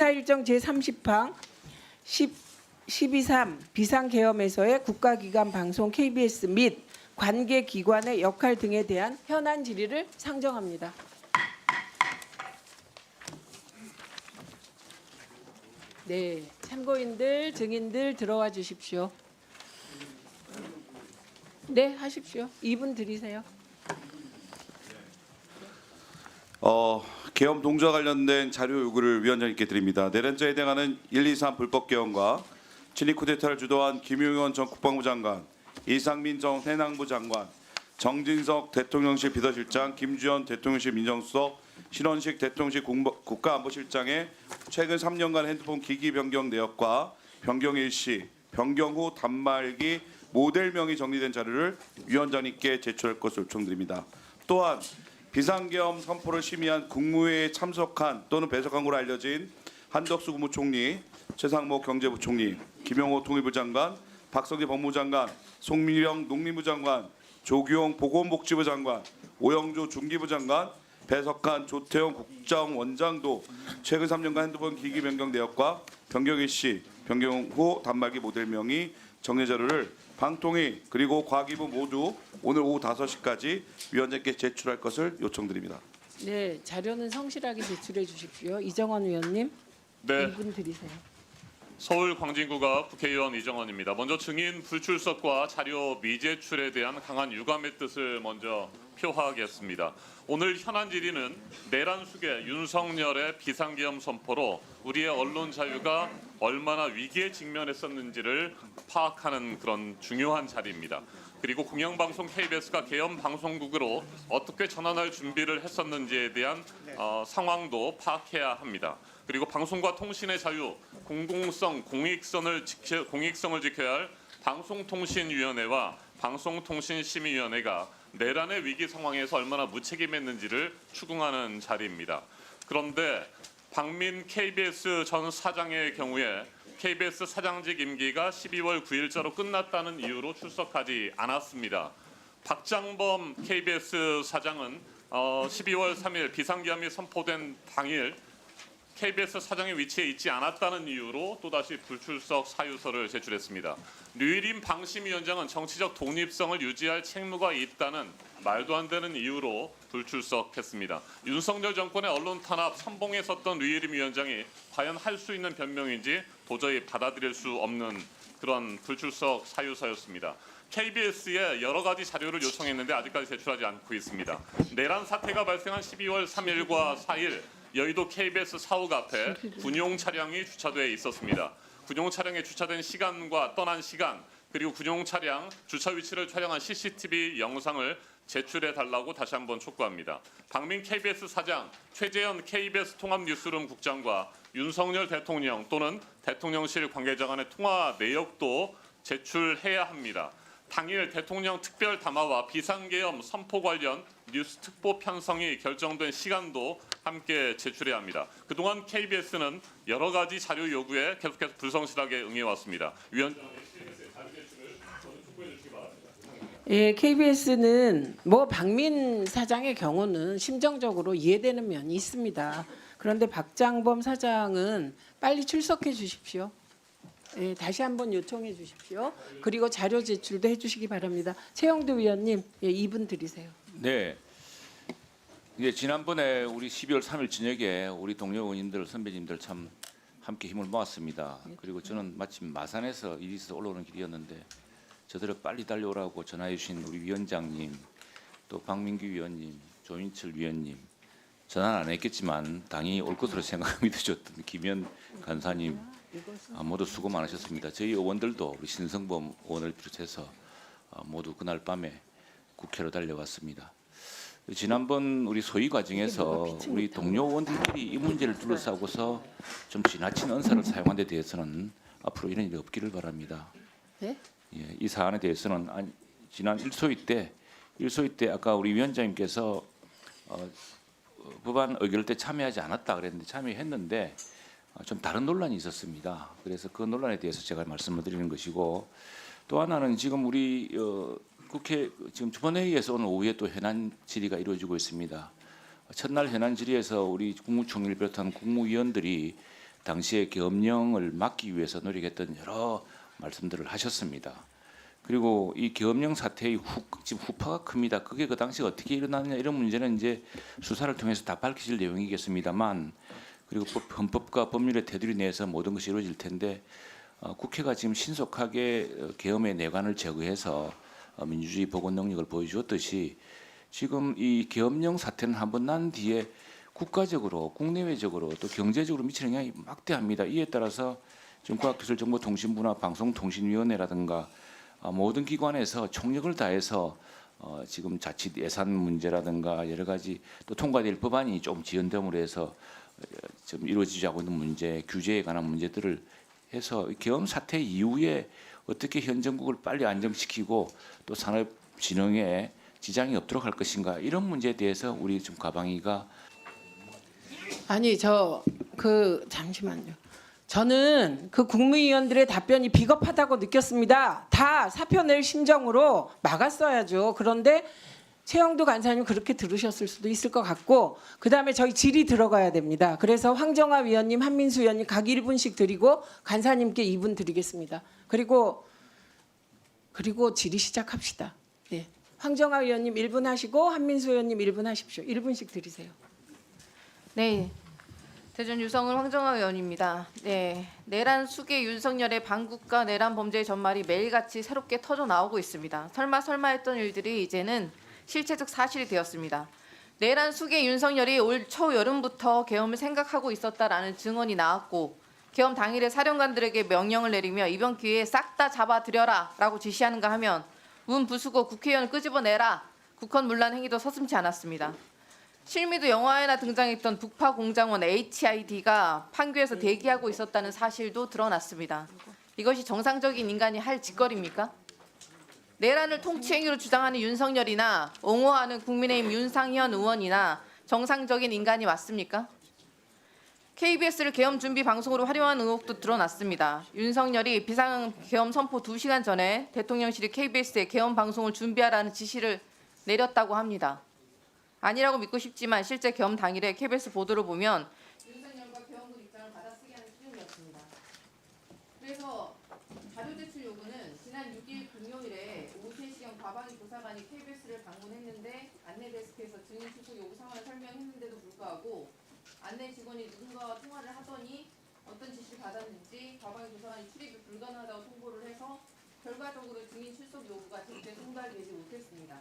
이사일정 제30항 12.3 비상계엄에서의 국가기관 방송 KBS 및 관계기관의 역할 등에 대한 현안 질의를 상정합니다. 네, 참고인들, 증인들 들어와 주십시오. 네, 하십시오. 2분 드리세요. 계엄 동조와 관련된 자료 요구를 위원장님께 드립니다. 내란죄에 해당하는 1, 2, 3 불법 계엄과 친일 쿠데타를 주도한 김용현 전 국방부 장관, 이상민 전 해낭부 장관, 정진석 대통령실 비서실장, 김주현 대통령실 민정수석, 신원식 대통령실 국가안보실장의 최근 3년간 핸드폰 기기 변경 내역과 변경 일시, 변경 후 단말기 모델명이 정리된 자료를 위원장님께 제출할 것을 요청드립니다. 또한 비상계엄 선포를 심의한 국무회의에 참석한 또는 배석한 것으로 알려진 한덕수 국무총리, 최상목 경제부총리, 김용호 통일부 장관, 박성재 법무장관, 송미령 농림부 장관, 조규용 보건복지부 장관, 오영조 중기부 장관, 배석한 조태용 국정원장도 최근 3년간 핸드폰 기기 변경 내역과 변경 일시, 변경 후 단말기 모델명이 정리 자료를 방통위 그리고 과기부 모두 오늘 오후 5시까지 위원장께 제출할 것을 요청드립니다. 네, 자료는 성실하게 제출해 주십시오. 이정원 의원님, 네, 2분 드리세요. 서울 광진구가 국회의원 이정원입니다. 먼저 증인 불출석과 자료 미제출에 대한 강한 유감의 뜻을 먼저 표하겠습니다. 오늘 현안 질의는 내란 수계 윤석열의 비상계엄 선포로 우리의 언론 자유가 얼마나 위기에 직면했었는지를 파악하는 그런 중요한 자리입니다. 그리고 공영방송 KBS가 계엄 방송국으로 어떻게 전환할 준비를 했었는지에 대한 상황도 파악해야 합니다. 그리고 방송과 통신의 자유, 공공성, 공익성을 지켜야 할 방송통신위원회와 방송통신심의위원회가 내란의 위기 상황에서 얼마나 무책임했는지를 추궁하는 자리입니다. 그런데 박민 KBS 전 사장의 경우에 KBS 사장직 임기가 12월 9일자로 끝났다는 이유로 출석하지 않았습니다. 박장범 KBS 사장은 12월 3일 비상계엄이 선포된 당일 KBS 사장의 위치에 있지 않았다는 이유로 또다시 불출석 사유서를 제출했습니다. 류일임 방심위원장은 정치적 독립성을 유지할 책무가 있다는 말도 안 되는 이유로 불출석했습니다. 윤석열 정권의 언론 탄압 선봉에 섰던 류일임 위원장이 과연 할 수 있는 변명인지 도저히 받아들일 수 없는 그런 불출석 사유서였습니다. KBS에 여러 가지 자료를 요청했는데 아직까지 제출하지 않고 있습니다. 내란 사태가 발생한 12월 3일과 4일 여의도 KBS 사옥 앞에 군용 차량이 주차돼 있었습니다. 군용 차량에 주차된 시간과 떠난 시간 그리고 군용 차량 주차 위치를 촬영한 CCTV 영상을 제출해 달라고 다시 한번 촉구합니다. 박민 KBS 사장, 최재현 KBS 통합뉴스룸 국장과 윤석열 대통령 또는 대통령실 관계자 간의 통화 내역도 제출해야 합니다. 당일 대통령 특별 담화와 비상계엄 선포 관련 뉴스 특보 편성이 결정된 시간도 함께 제출해야 합니다. 그동안 KBS는 여러 가지 자료 요구에 계속해서 불성실하게 응해왔습니다. 위원장의 자료 제출을 촉구해 주시기 바랍니다. 예, KBS는 박민 사장의 경우는 심정적으로 이해되는 면이 있습니다. 그런데 박장범 사장은 빨리 출석해 주십시오. 예, 다시 한번 요청해 주십시오. 그리고 자료 제출도 해주시기 바랍니다. 최영두 위원님, 2분 드리세요. 네. 이제 지난번에 우리 12월 3일 저녁에 우리 동료 의원님들 선배님들 참 함께 힘을 모았습니다. 그리고 저는 마침 마산에서 일이 있어서 올라오는 길이었는데 저들을 빨리 달려오라고 전화해 주신 우리 위원장님, 또 박민규 위원님, 조인철 위원님, 전화는 안 했겠지만 당이 올 것으로 생각 믿어줬던 김현 간사님 모두 수고 많으셨습니다. 저희 의원들도 우리 신성범 의원을 비롯해서 모두 그날 밤에 국회로 달려갔습니다. 지난번 우리 소위 과정에서 우리 동료 의원들끼리 이 문제를 둘러싸고서 좀 지나친 언사를 사용한 데 대해서는 앞으로 이런 일이 없기를 바랍니다. 네? 예, 이 사안에 대해서는 지난 일소위 때 아까 우리 위원장님께서 법안 의결 때 참여하지 않았다 그랬는데 참여했는데 좀 다른 논란이 있었습니다. 그래서 그 논란에 대해서 제가 말씀을 드리는 것이고 또 하나는 지금 우리 국회 지금 주번회의에서 오늘 오후에 또 현안 질의가 이루어지고 있습니다. 첫날 현안 질의에서 우리 국무총리를 비롯한 국무위원들이 당시에 계엄령을 막기 위해서 노력했던 여러 말씀들을 하셨습니다. 그리고 이 계엄령 사태의 지금 후파가 큽니다. 그게 그 당시 어떻게 일어났느냐 이런 문제는 이제 수사를 통해서 다 밝혀질 내용이겠습니다만, 그리고 헌법과 법률의 테두리 내에서 모든 것이 이루어질 텐데 국회가 지금 신속하게 계엄의 내관을 제거해서 민주주의 복원 능력을 보여주었듯이 지금 이 계엄령 사태는 한번 난 뒤에 국가적으로 국내외적으로 또 경제적으로 미치는 영향이 막대합니다. 이에 따라서 지금 과학기술정보통신부나 방송통신위원회라든가 모든 기관에서 총력을 다해서 지금 자칫 예산 문제라든가 여러 가지 또 통과될 법안이 좀 지연됨으로 해서 지금 이루어지지 않고 있는 문제, 규제에 관한 문제들을 해서 계엄 사태 이후에 어떻게 현 정국을 빨리 안정시키고 또 산업 진흥에 지장이 없도록 할 것인가, 이런 문제에 대해서 우리 좀 가방위가 아니 잠시만요. 저는 그 국무위원들의 답변이 비겁하다고 느꼈습니다. 다 사표 낼 심정으로 막았어야죠. 그런데 최영도 간사님 그렇게 들으셨을 수도 있을 것 같고, 그다음에 저희 질의 들어가야 됩니다. 그래서 황정화 위원님, 한민수 위원님 각 1분씩 드리고 간사님께 2분 드리겠습니다. 그리고 질의 시작합시다. 네. 황정화 위원님 1분 하시고 한민수 위원님 1분 하십시오. 1분씩 드리세요. 네, 대전 유성을 황정화 의원입니다. 네, 내란 수계 윤석열의 반국가 내란 범죄의 전말이 매일같이 새롭게 터져 나오고 있습니다. 설마 했던 일들이 이제는 실체적 사실이 되었습니다. 내란 수계 윤석열이 올 초여름부터 계엄을 생각하고 있었다라는 증언이 나왔고, 계엄 당일에 사령관들에게 명령을 내리며 이번 기회에 싹 다 잡아들여라라고 지시하는가 하면 문 부수고 국회의원을 끄집어내라, 국헌 문란 행위도 서슴지 않았습니다. 실미도 영화에나 등장했던 북파 공장원 HID가 판교에서 대기하고 있었다는 사실도 드러났습니다. 이것이 정상적인 인간이 할 짓거리입니까? 내란을 통치행위로 주장하는 윤석열이나 옹호하는 국민의힘 윤상현 의원이나 정상적인 인간이 맞습니까? KBS를 계엄 준비 방송으로 활용한 의혹도 드러났습니다. 윤석열이 비상계엄 선포 2시간 전에 대통령실이 KBS에 계엄 방송을 준비하라는 지시를 내렸다고 합니다. 아니라고 믿고 싶지만 실제 계엄 당일에 KBS 보도를 보면 윤석열과 계엄군 입장을 받아쓰게 하는 수준이었습니다. 그래서 자료 제출 요구는 지난 6일 금요일에 오후 3시경 과방위 조사관이 KBS를 방문했는데 안내 데스크에서 증인 출석 요구 상황을 설명했는데도 불구하고 안내 직원이 누군가와 통화를 하더니 어떤 지시를 받았는지 과방위 조사관이 출입이 불가능하다고 통보를 해서 결과적으로 증인 출석 요구가 제때 송달되지 못했습니다.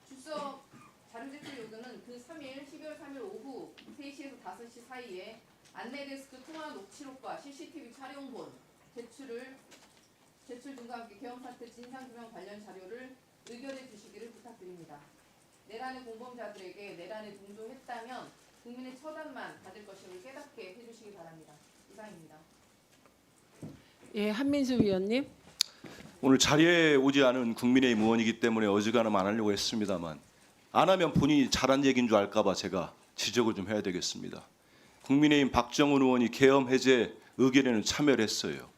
출석 자료 제출 요구는 그 3일 12월 3일 오후 3시에서 5시 사이에 안내 데스크 통화 녹취록과 CCTV 촬영본 제출 등과 함께 계엄 사태 진상규명 관련 자료를 의결해 주시기를 부탁드립니다. 내란의 공범자들에게 내란에 동조했다면 국민의 처단만 받을 것임을 깨닫게 해주시기 바랍니다. 이상입니다. 예, 한민수 위원님. 오늘 자리에 오지 않은 국민의힘 의원이기 때문에 어지간하면 안 하려고 했습니다만, 안 하면 본인이 잘한 얘기인 줄 알까 봐 제가 지적을 좀 해야 되겠습니다. 국민의힘 박정훈 의원이 계엄 해제 의결에는 참여를 했어요.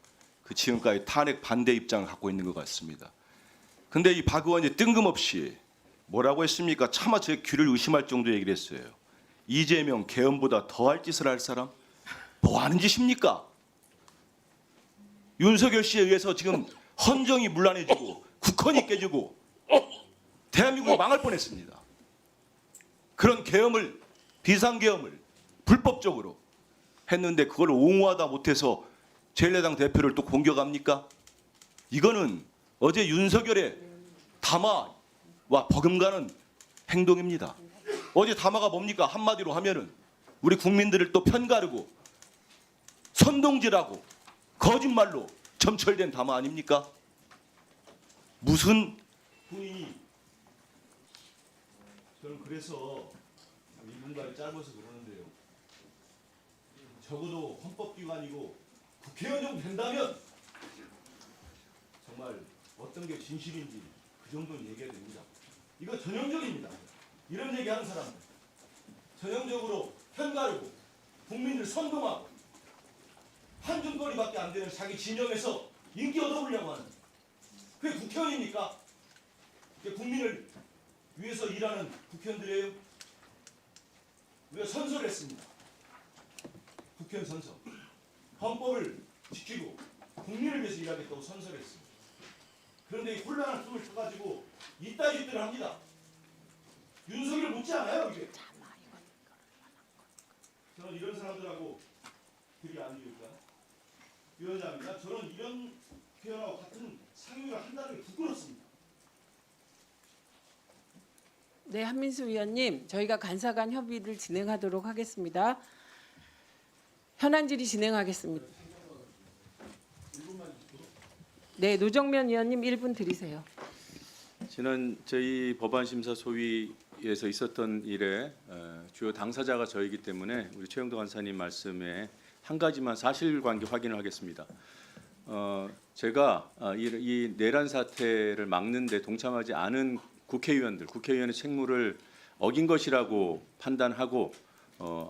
그 지금까지 탄핵 반대 입장을 갖고 있는 것 같습니다. 근데 이 박 의원이 뜬금없이 뭐라고 했습니까? 차마 제 귀를 의심할 정도 얘기를 했어요. 이재명 계엄보다 더할 짓을 할 사람? 뭐 하는 짓입니까? 윤석열 씨에 의해서 지금 헌정이 문란해지고 국헌이 깨지고 대한민국이 망할 뻔했습니다. 그런 계엄을, 비상계엄을 불법적으로 했는데 그걸 옹호하다 못해서 제1야당 대표를 또 공격합니까? 이거는 어제 윤석열의 담화와 버금가는 행동입니다. 어제 담화가 뭡니까? 한마디로 하면은 우리 국민들을 또 편가르고 선동질하고 거짓말로 점철된 담화 아닙니까? 무슨 본인이, 저는 그래서 이분간이 짧아서 그러는데요. 적어도 헌법기관이고 국회의원 정도 된다면 정말 어떤 게 진실인지 그 정도는 얘기해야 됩니다. 이거 전형적입니다. 이런 얘기하는 사람들 전형적으로 편가르고 국민을 선동하고 한줌거리밖에 안 되는 자기 진영에서 인기 얻어보려고 하는, 그게 국회의원입니까? 그게 국민을 위해서 일하는 국회의원들이에요? 우리가 선서를 했습니다. 국회의원 선서. 헌법을 지키고 국민을 위해서 일하겠다고 선서했습니다. 그런데 이 혼란한 틈을 타가지고 이따위 짓들을 합니다. 윤석열 묻지 않아요 이게. 저는 이런 사람들하고 그리 안 좋을까? 위원장입니다. 저는 이런 표현하고 같은 상용을 한다는 게 부끄럽습니다. 네, 한민수 위원님, 저희가 간사 간 협의를 진행하도록 하겠습니다. 현안 질의 진행하겠습니다. 네, 노정면 위원님 1분 드리세요. 지난 저희 법안 심사 소위에서 있었던 일에 주요 당사자가 저이기 때문에 우리 최영도 간사님 말씀에 한 가지만 사실관계 확인을 하겠습니다. 제가 이 내란 사태를 막는데 동참하지 않은 국회의원의 책무를 어긴 것이라고 판단하고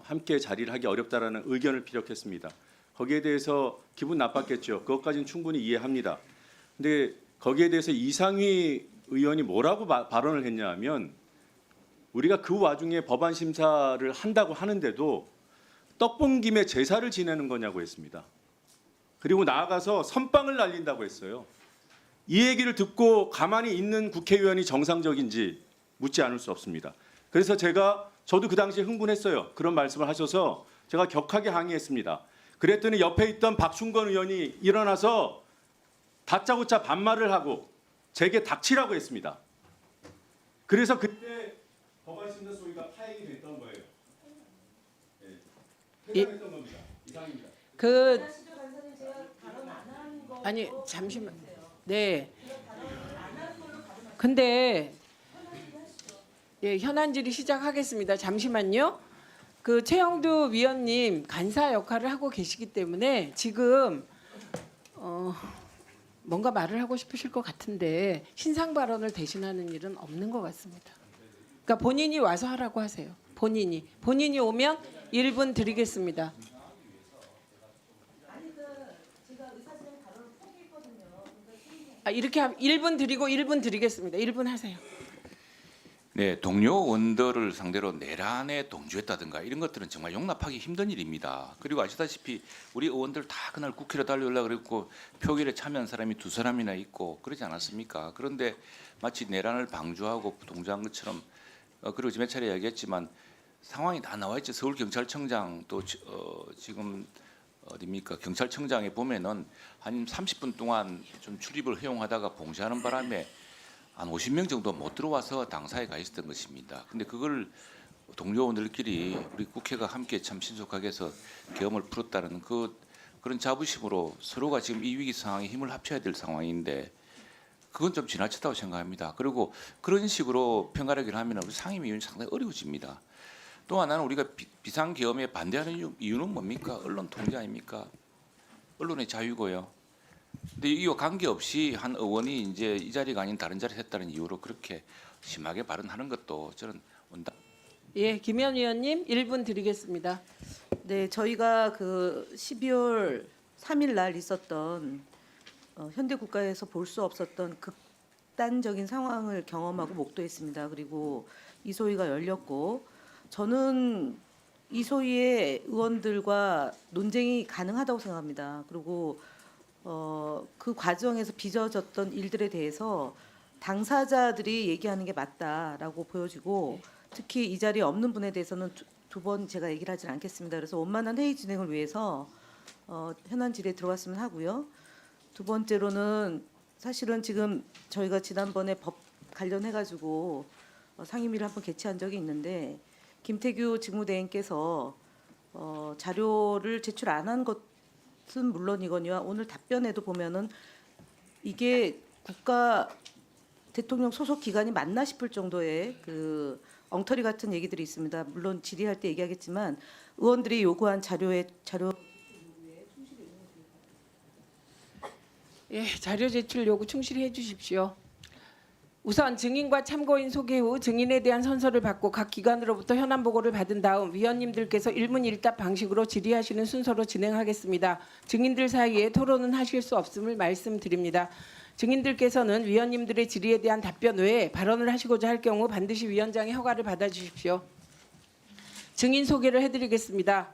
함께 자리를 하기 어렵다라는 의견을 피력했습니다. 거기에 대해서 기분 나빴겠죠. 그것까지는 충분히 이해합니다. 근데 거기에 대해서 이상희 의원이 뭐라고 발언을 했냐면 우리가 그 와중에 법안 심사를 한다고 하는데도 떡본 김에 제사를 지내는 거냐고 했습니다. 그리고 나아가서 선빵을 날린다고 했어요. 이 얘기를 듣고 가만히 있는 국회의원이 정상적인지 묻지 않을 수 없습니다. 그래서 저도 그 당시에 흥분했어요. 그런 말씀을 하셔서 제가 격하게 항의했습니다. 그랬더니 옆에 있던 박충건 의원이 일어나서 다짜고짜 반말을 하고 제게 닥치라고 했습니다. 그래서 그때 법안 심사 소위가 파행이 됐던 거예요. 퇴장했던 겁니다. 이상입니다. 아니 잠시만. 네. 근데 예, 현안 질의 시작하겠습니다. 잠시만요. 그 최영두 위원님 간사 역할을 하고 계시기 때문에 지금 뭔가 말을 하고 싶으실 것 같은데 신상 발언을 대신하는 일은 없는 것 같습니다. 그러니까 본인이 와서 하라고 하세요. 본인이 오면 1분 드리겠습니다. 이렇게 하면 1분 드리고 1분 드리겠습니다. 1분 하세요. 네, 동료 의원들을 상대로 내란에 동조했다든가 이런 것들은 정말 용납하기 힘든 일입니다. 그리고 아시다시피 우리 의원들 다 그날 국회로 달려오려고 그랬고 표결에 참여한 사람이 2사람이나 있고 그러지 않았습니까? 그런데 마치 내란을 방조하고 동조한 것처럼 그리고 몇 차례 이야기했지만 상황이 다 나와 있죠. 서울경찰청장 또 지금 어디입니까? 경찰청장에 보면은 한 30분 동안 좀 출입을 허용하다가 봉쇄하는 바람에 한 50명 정도 못 들어와서 당사에 가 있었던 것입니다. 근데 그걸 동료 의원들끼리 우리 국회가 함께 참 신속하게 해서 계엄을 풀었다는 그런 자부심으로 서로가 지금 이 위기 상황에 힘을 합쳐야 될 상황인데 그건 좀 지나쳤다고 생각합니다. 그리고 그런 식으로 평가하기를 하면 우리 상임위원이 상당히 어려워집니다. 또 하나는 우리가 비상계엄에 반대하는 이유는 뭡니까? 언론 통제 아닙니까? 언론의 자유고요. 근데 이와 관계없이 한 의원이 이제 이 자리가 아닌 다른 자리에 했다는 이유로 그렇게 심하게 발언하는 것도 저는 온다. 예, 김현 의원님 1분 드리겠습니다. 네, 저희가 그 12월 3일 날 있었던 현대 국가에서 볼 수 없었던 극단적인 상황을 경험하고 목도했습니다. 그리고 이 소위가 열렸고 저는 이 소위의 의원들과 논쟁이 가능하다고 생각합니다. 그리고 그 과정에서 빚어졌던 일들에 대해서 당사자들이 얘기하는 게 맞다라고 보여지고 특히 이 자리에 없는 분에 대해서는 두 번 제가 얘기를 하진 않겠습니다. 그래서 원만한 회의 진행을 위해서 현안 질의에 들어갔으면 하고요. 두 번째로는 사실은 지금 저희가 지난번에 법 관련해 가지고 상임위를 한번 개최한 적이 있는데 김태규 직무대행께서 자료를 제출 안 한 것은 물론이거니와 오늘 답변에도 보면은 이게 국가 대통령 소속 기관이 맞나 싶을 정도의 그 엉터리 같은 얘기들이 있습니다. 물론 질의할 때 얘기하겠지만 의원들이 요구한 자료 예, 자료 제출 요구 충실히 해주십시오. 우선 증인과 참고인 소개 후 증인에 대한 선서를 받고 각 기관으로부터 현안 보고를 받은 다음 위원님들께서 일문일답 방식으로 질의하시는 순서로 진행하겠습니다. 증인들 사이에 토론은 하실 수 없음을 말씀드립니다. 증인들께서는 위원님들의 질의에 대한 답변 외에 발언을 하시고자 할 경우 반드시 위원장의 허가를 받아주십시오. 증인 소개를 해드리겠습니다.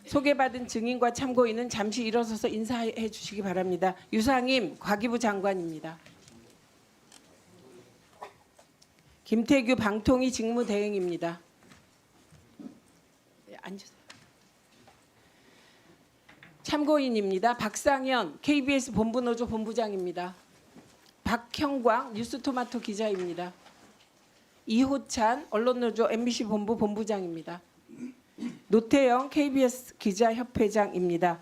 소개받은 증인과 참고인은 잠시 일어서서 인사해 주시기 바랍니다. 유상임 과기부 장관입니다. 김태규 방통위 직무대행입니다. 네, 앉으세요. 참고인입니다. 박상현 KBS 본부노조 본부장입니다. 박형광 뉴스토마토 기자입니다. 이호찬 언론노조 MBC 본부 본부장입니다. 노태영 KBS 기자협회장입니다.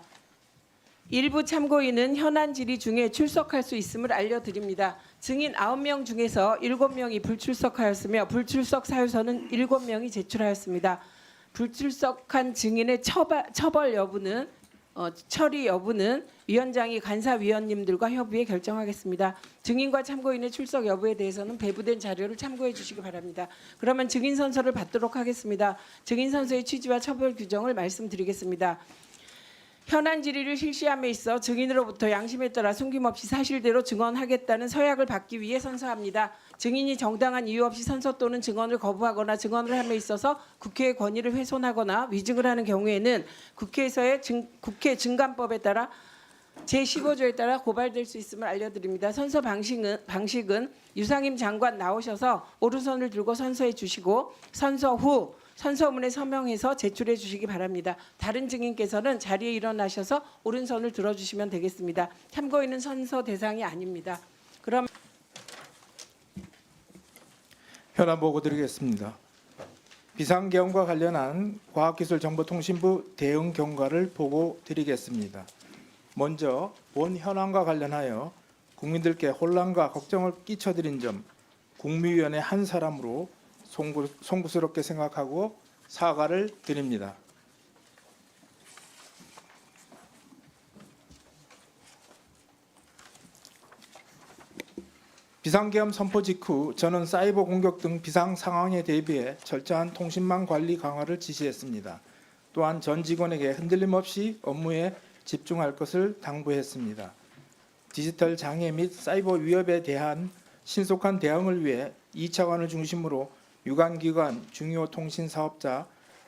일부 참고인은 현안 질의 중에 출석할 수 있음을 알려드립니다. 증인 9명 중에서 7명이 불출석하였으며 불출석 사유서는 7명이 제출하였습니다. 불출석한 증인의 처벌 여부는 처리 여부는 위원장이 간사위원님들과 협의해 결정하겠습니다. 증인과 참고인의 출석 여부에 대해서는 배부된 자료를 참고해 주시기 바랍니다. 그러면 증인 선서를 받도록 하겠습니다. 증인 선서의 취지와 처벌 규정을 말씀드리겠습니다. 현안 질의를 실시함에 있어 증인으로부터 양심에 따라 숨김없이 사실대로 증언하겠다는 서약을 받기 위해 선서합니다. 증인이 정당한 이유 없이 선서 또는 증언을 거부하거나 증언을 함에 있어서 국회의 권위를 훼손하거나 위증을 하는 경우에는 국회에서의 국회 증감법에 따라 제15조에 따라 고발될 수 있음을 알려드립니다. 선서 방식은 유상임 장관 나오셔서 오른손을 들고 선서해 주시고 선서 후 선서문에 서명해서 제출해 주시기 바랍니다. 다른 증인께서는 자리에 일어나셔서 오른손을 들어주시면 되겠습니다. 참고인은 선서 대상이 아닙니다. 그럼 현안 보고 드리겠습니다. 비상계엄과 관련한 과학기술정보통신부 대응 경과를 보고 드리겠습니다. 먼저 본 현안과 관련하여 국민들께 혼란과 걱정을 끼쳐드린 점 국무위원의 한 사람으로 송구스럽게 생각하고 사과를 드립니다. 비상계엄 선포 직후 저는 사이버 공격 등 비상 상황에 대비해 철저한 통신망 관리 강화를 지시했습니다. 또한 전 직원에게 흔들림 없이 업무에 집중할 것을 당부했습니다. 디지털 장애 및 사이버 위협에 대한 신속한 대응을 위해 2차관을 중심으로 유관기관, 중요 통신 사업자,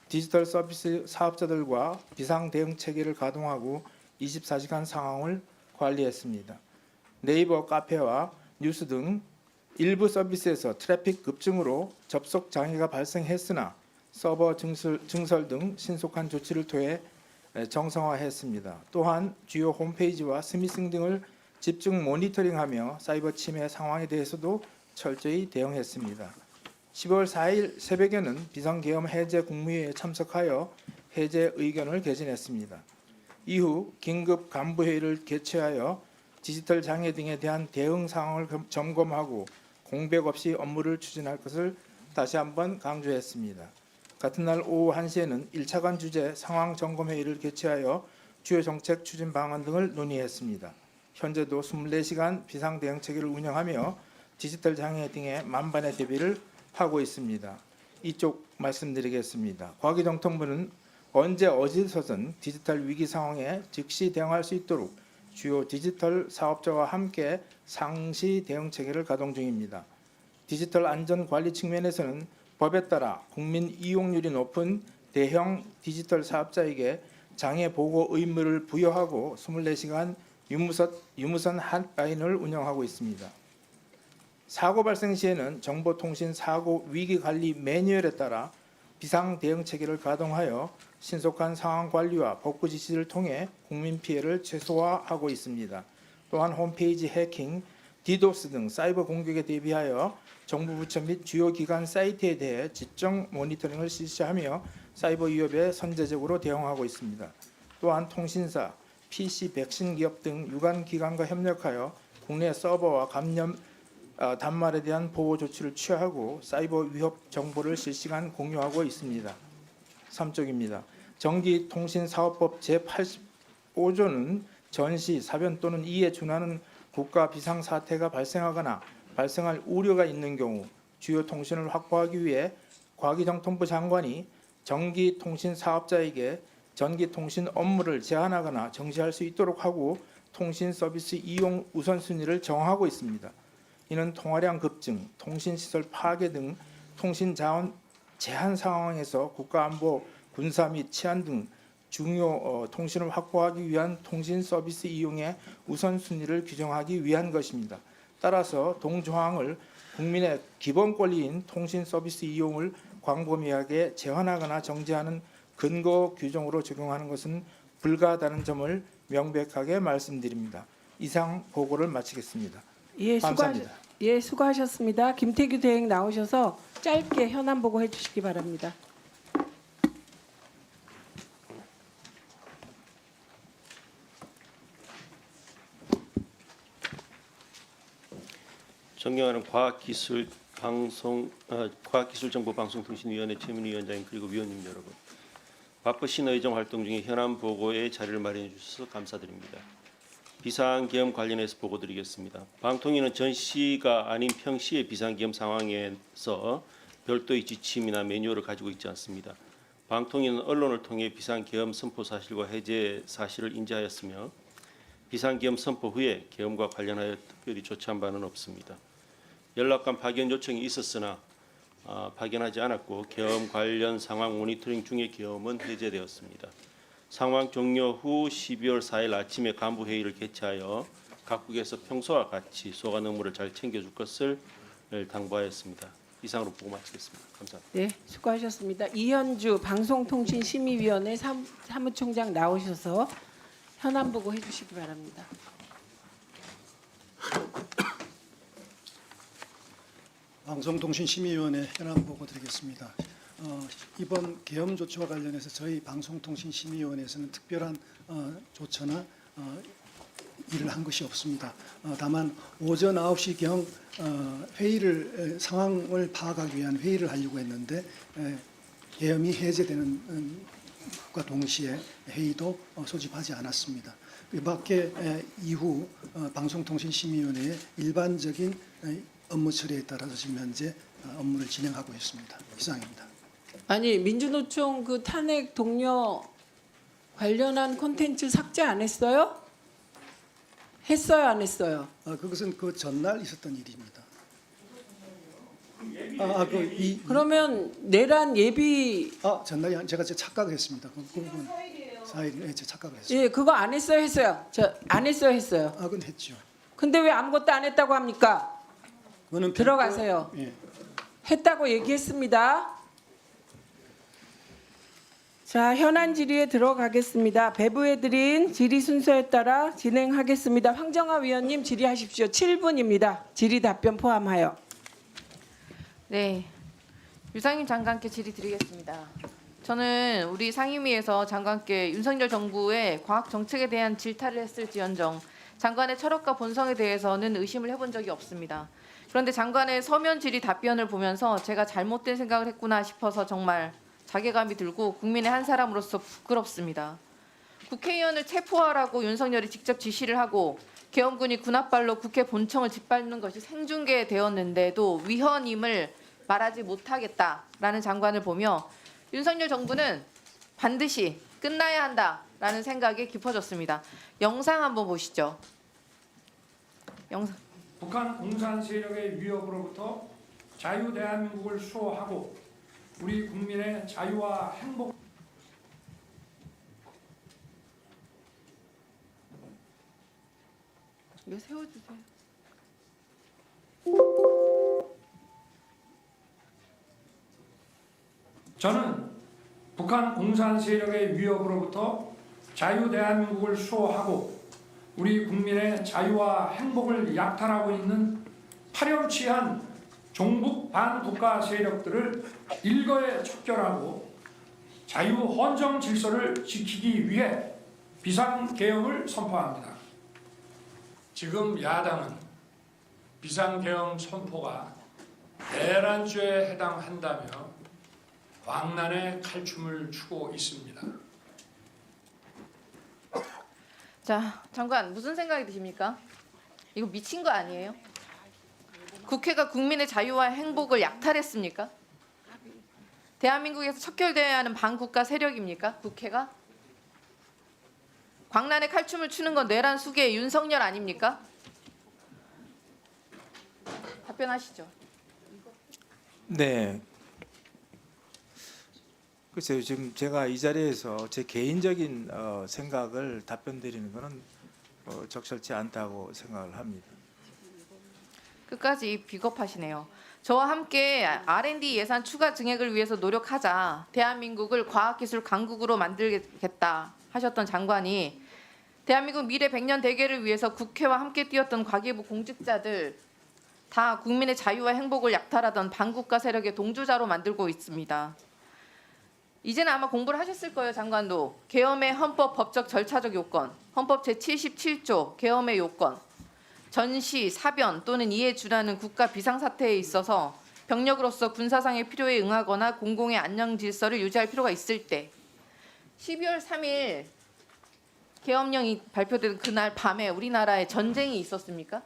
디지털 서비스 사업자들과 비상 대응 체계를 가동하고 24시간 상황을 관리했습니다. 네이버 카페와 뉴스 등 일부 서비스에서 트래픽 급증으로 접속 장애가 발생했으나 서버 증설 등 신속한 조치를 통해 정상화했습니다. 또한 주요 홈페이지와 스미싱 등을 집중 모니터링하며 사이버 침해 상황에 대해서도 철저히 대응했습니다. 10월 4일 새벽에는 비상계엄 해제 국무회의에 참석하여 해제 의견을 개진했습니다. 이후 긴급 간부회의를 개최하여 디지털 장애 등에 대한 대응 상황을 점검하고 공백 없이 업무를 추진할 것을 다시 한번 강조했습니다. 같은 날 오후 1시에는 1차관 주재 상황 점검 회의를 개최하여 주요 정책 추진 방안 등을 논의했습니다. 현재도 24시간 비상 대응 체계를 운영하며 디지털 장애 등의 만반의 대비를 하고 있습니다. 이쪽 말씀드리겠습니다. 과기정통부는 언제 어디서든 디지털 위기 상황에 즉시 대응할 수 있도록 주요 디지털 사업자와 함께 상시 대응 체계를 가동 중입니다. 디지털 안전 관리 측면에서는 법에 따라 국민 이용률이 높은 대형 디지털 사업자에게 장애 보고 의무를 부여하고 24시간 유무선 핫라인을 운영하고 있습니다. 사고 발생 시에는 정보통신 사고 위기 관리 매뉴얼에 따라 비상 대응 체계를 가동하여 신속한 상황 관리와 복구 지시를 통해 국민 피해를 최소화하고 있습니다. 또한 홈페이지 해킹, 디도스 등 사이버 공격에 대비하여 정부 부처 및 주요 기관 사이트에 대해 집중 모니터링을 실시하며 사이버 위협에 선제적으로 대응하고 있습니다. 또한 통신사, PC 백신 기업 등 유관 기관과 협력하여 국내 서버와 감염 단말에 대한 보호 조치를 취하고 사이버 위협 정보를 실시간 공유하고 있습니다. 3쪽입니다. 전기통신사업법 제85조는 전시, 사변 또는 이에 준하는 국가 비상사태가 발생하거나 발생할 우려가 있는 경우 주요 통신을 확보하기 위해 과기정통부 장관이 전기통신사업자에게 전기통신 업무를 제한하거나 정지할 수 있도록 하고 통신 서비스 이용 우선순위를 정하고 있습니다. 이는 통화량 급증, 통신시설 파괴 등 통신자원 제한 상황에서 국가안보, 군사 및 치안 등 중요 통신을 확보하기 위한 통신 서비스 이용의 우선순위를 규정하기 위한 것입니다. 따라서 동조항을 국민의 기본 권리인 통신 서비스 이용을 광범위하게 제한하거나 정지하는 근거 규정으로 적용하는 것은 불가하다는 점을 명백하게 말씀드립니다. 이상 보고를 마치겠습니다. 예, 감사합니다. 수고하셨습니다. 김태규 대행 나오셔서 짧게 현안 보고 해주시기 바랍니다. 존경하는 과학기술정보방송통신위원회 최민희 그리고 위원님 여러분, 바쁘신 의정 활동 중에 현안 보고에 자리를 마련해 주셔서 감사드립니다. 비상계엄 관련해서 보고드리겠습니다. 방통위는 전시가 아닌 평시의 비상계엄 상황에서 별도의 지침이나 매뉴얼을 가지고 있지 않습니다. 방통위는 언론을 통해 비상계엄 선포 사실과 해제 사실을 인지하였으며 비상계엄 선포 후에 계엄과 관련하여 특별히 조치한 바는 없습니다. 연락관 파견 요청이 있었으나 파견하지 않았고 계엄 관련 상황 모니터링 중에 계엄은 해제되었습니다. 상황 종료 후 12월 4일 아침에 간부 회의를 개최하여 각국에서 평소와 같이 소관 업무를 잘 챙겨줄 것을 당부하였습니다. 이상으로 보고 마치겠습니다. 감사합니다. 네, 수고하셨습니다. 이현주 방송통신심의위원회 사무총장 나오셔서 현안 보고 해주시기 바랍니다. 방송통신심의위원회 현안 보고 드리겠습니다. 이번 계엄 조치와 관련해서 저희 방송통신심의위원회에서는 특별한 조처나 일을 한 것이 없습니다. 다만 오전 9시경 회의를 상황을 파악하기 위한 회의를 하려고 했는데 계엄이 해제되는 것과 동시에 회의도 소집하지 않았습니다. 그 밖에 이후 방송통신심의위원회의 일반적인 업무 처리에 따라서 지금 현재 업무를 진행하고 있습니다. 이상입니다. 아니 민주노총 그 탄핵 동료 관련한 콘텐츠 삭제 안 했어요? 했어요, 안 했어요? 그것은 그 전날 있었던 일입니다. 그러면 내란 예비 전날이 제가 착각을 했습니다. 그 부분 4일 제가 착각을 했습니다. 예, 그거 안 했어요, 했어요? 저 안 했어요, 했어요. 그건 했죠. 근데 왜 아무것도 안 했다고 합니까? 그거는 들어가세요. 예. 했다고 얘기했습니다. 자, 현안 질의에 들어가겠습니다. 배부해드린 질의 순서에 따라 진행하겠습니다. 황정화 위원님 질의하십시오. 7분입니다. 질의 답변 포함하여. 네, 유상임 장관께 질의드리겠습니다. 저는 우리 상임위에서 장관께 윤석열 정부의 과학 정책에 대한 질타를 했을지언정 장관의 철학과 본성에 대해서는 의심을 해본 적이 없습니다. 그런데 장관의 서면 질의 답변을 보면서 제가 잘못된 생각을 했구나 싶어서 정말 자괴감이 들고 국민의 한 사람으로서 부끄럽습니다. 국회의원을 체포하라고 윤석열이 직접 지시를 하고 계엄군이 군홧발로 국회 본청을 짓밟는 것이 생중계되었는데도 위헌임을 말하지 못하겠다라는 장관을 보며 윤석열 정부는 반드시 끝나야 한다라는 생각이 깊어졌습니다. 영상 한번 보시죠. 영상. 북한 공산 세력의 위협으로부터 자유 대한민국을 수호하고 우리 국민의 자유와 행복 이거 세워주세요. 저는 북한 공산 세력의 위협으로부터 자유 대한민국을 수호하고 우리 국민의 자유와 행복을 약탈하고 있는 파렴치한 종북 반국가 세력들을 일거에 척결하고 자유 헌정 질서를 지키기 위해 비상계엄을 선포합니다. 지금 야당은 비상계엄 선포가 내란죄에 해당한다며 광란의 칼춤을 추고 있습니다. 자, 장관 무슨 생각이 드십니까? 이거 미친 거 아니에요? 국회가 국민의 자유와 행복을 약탈했습니까? 대한민국에서 척결되어야 하는 반국가 세력입니까? 국회가? 광란의 칼춤을 추는 건 내란 수계의 윤석열 아닙니까? 답변하시죠. 네. 글쎄요, 지금 제가 이 자리에서 제 개인적인 생각을 답변 드리는 것은 적절치 않다고 생각을 합니다. 끝까지 비겁하시네요. 저와 함께 R&D 예산 추가 증액을 위해서 노력하자. 대한민국을 과학기술 강국으로 만들겠다 하셨던 장관이 대한민국 미래 100년 대계를 위해서 국회와 함께 뛰었던 과기부 공직자들 다 국민의 자유와 행복을 약탈하던 반국가 세력의 동조자로 만들고 있습니다. 이제는 아마 공부를 하셨을 거예요, 장관도. 계엄의 헌법 법적 절차적 요건, 헌법 제77조 계엄의 요건, 전시, 사변 또는 이에 준하는 국가 비상사태에 있어서 병력으로서 군사상의 필요에 응하거나 공공의 안녕 질서를 유지할 필요가 있을 때 12월 3일 계엄령이 발표된 그날 밤에 우리나라에 전쟁이 있었습니까?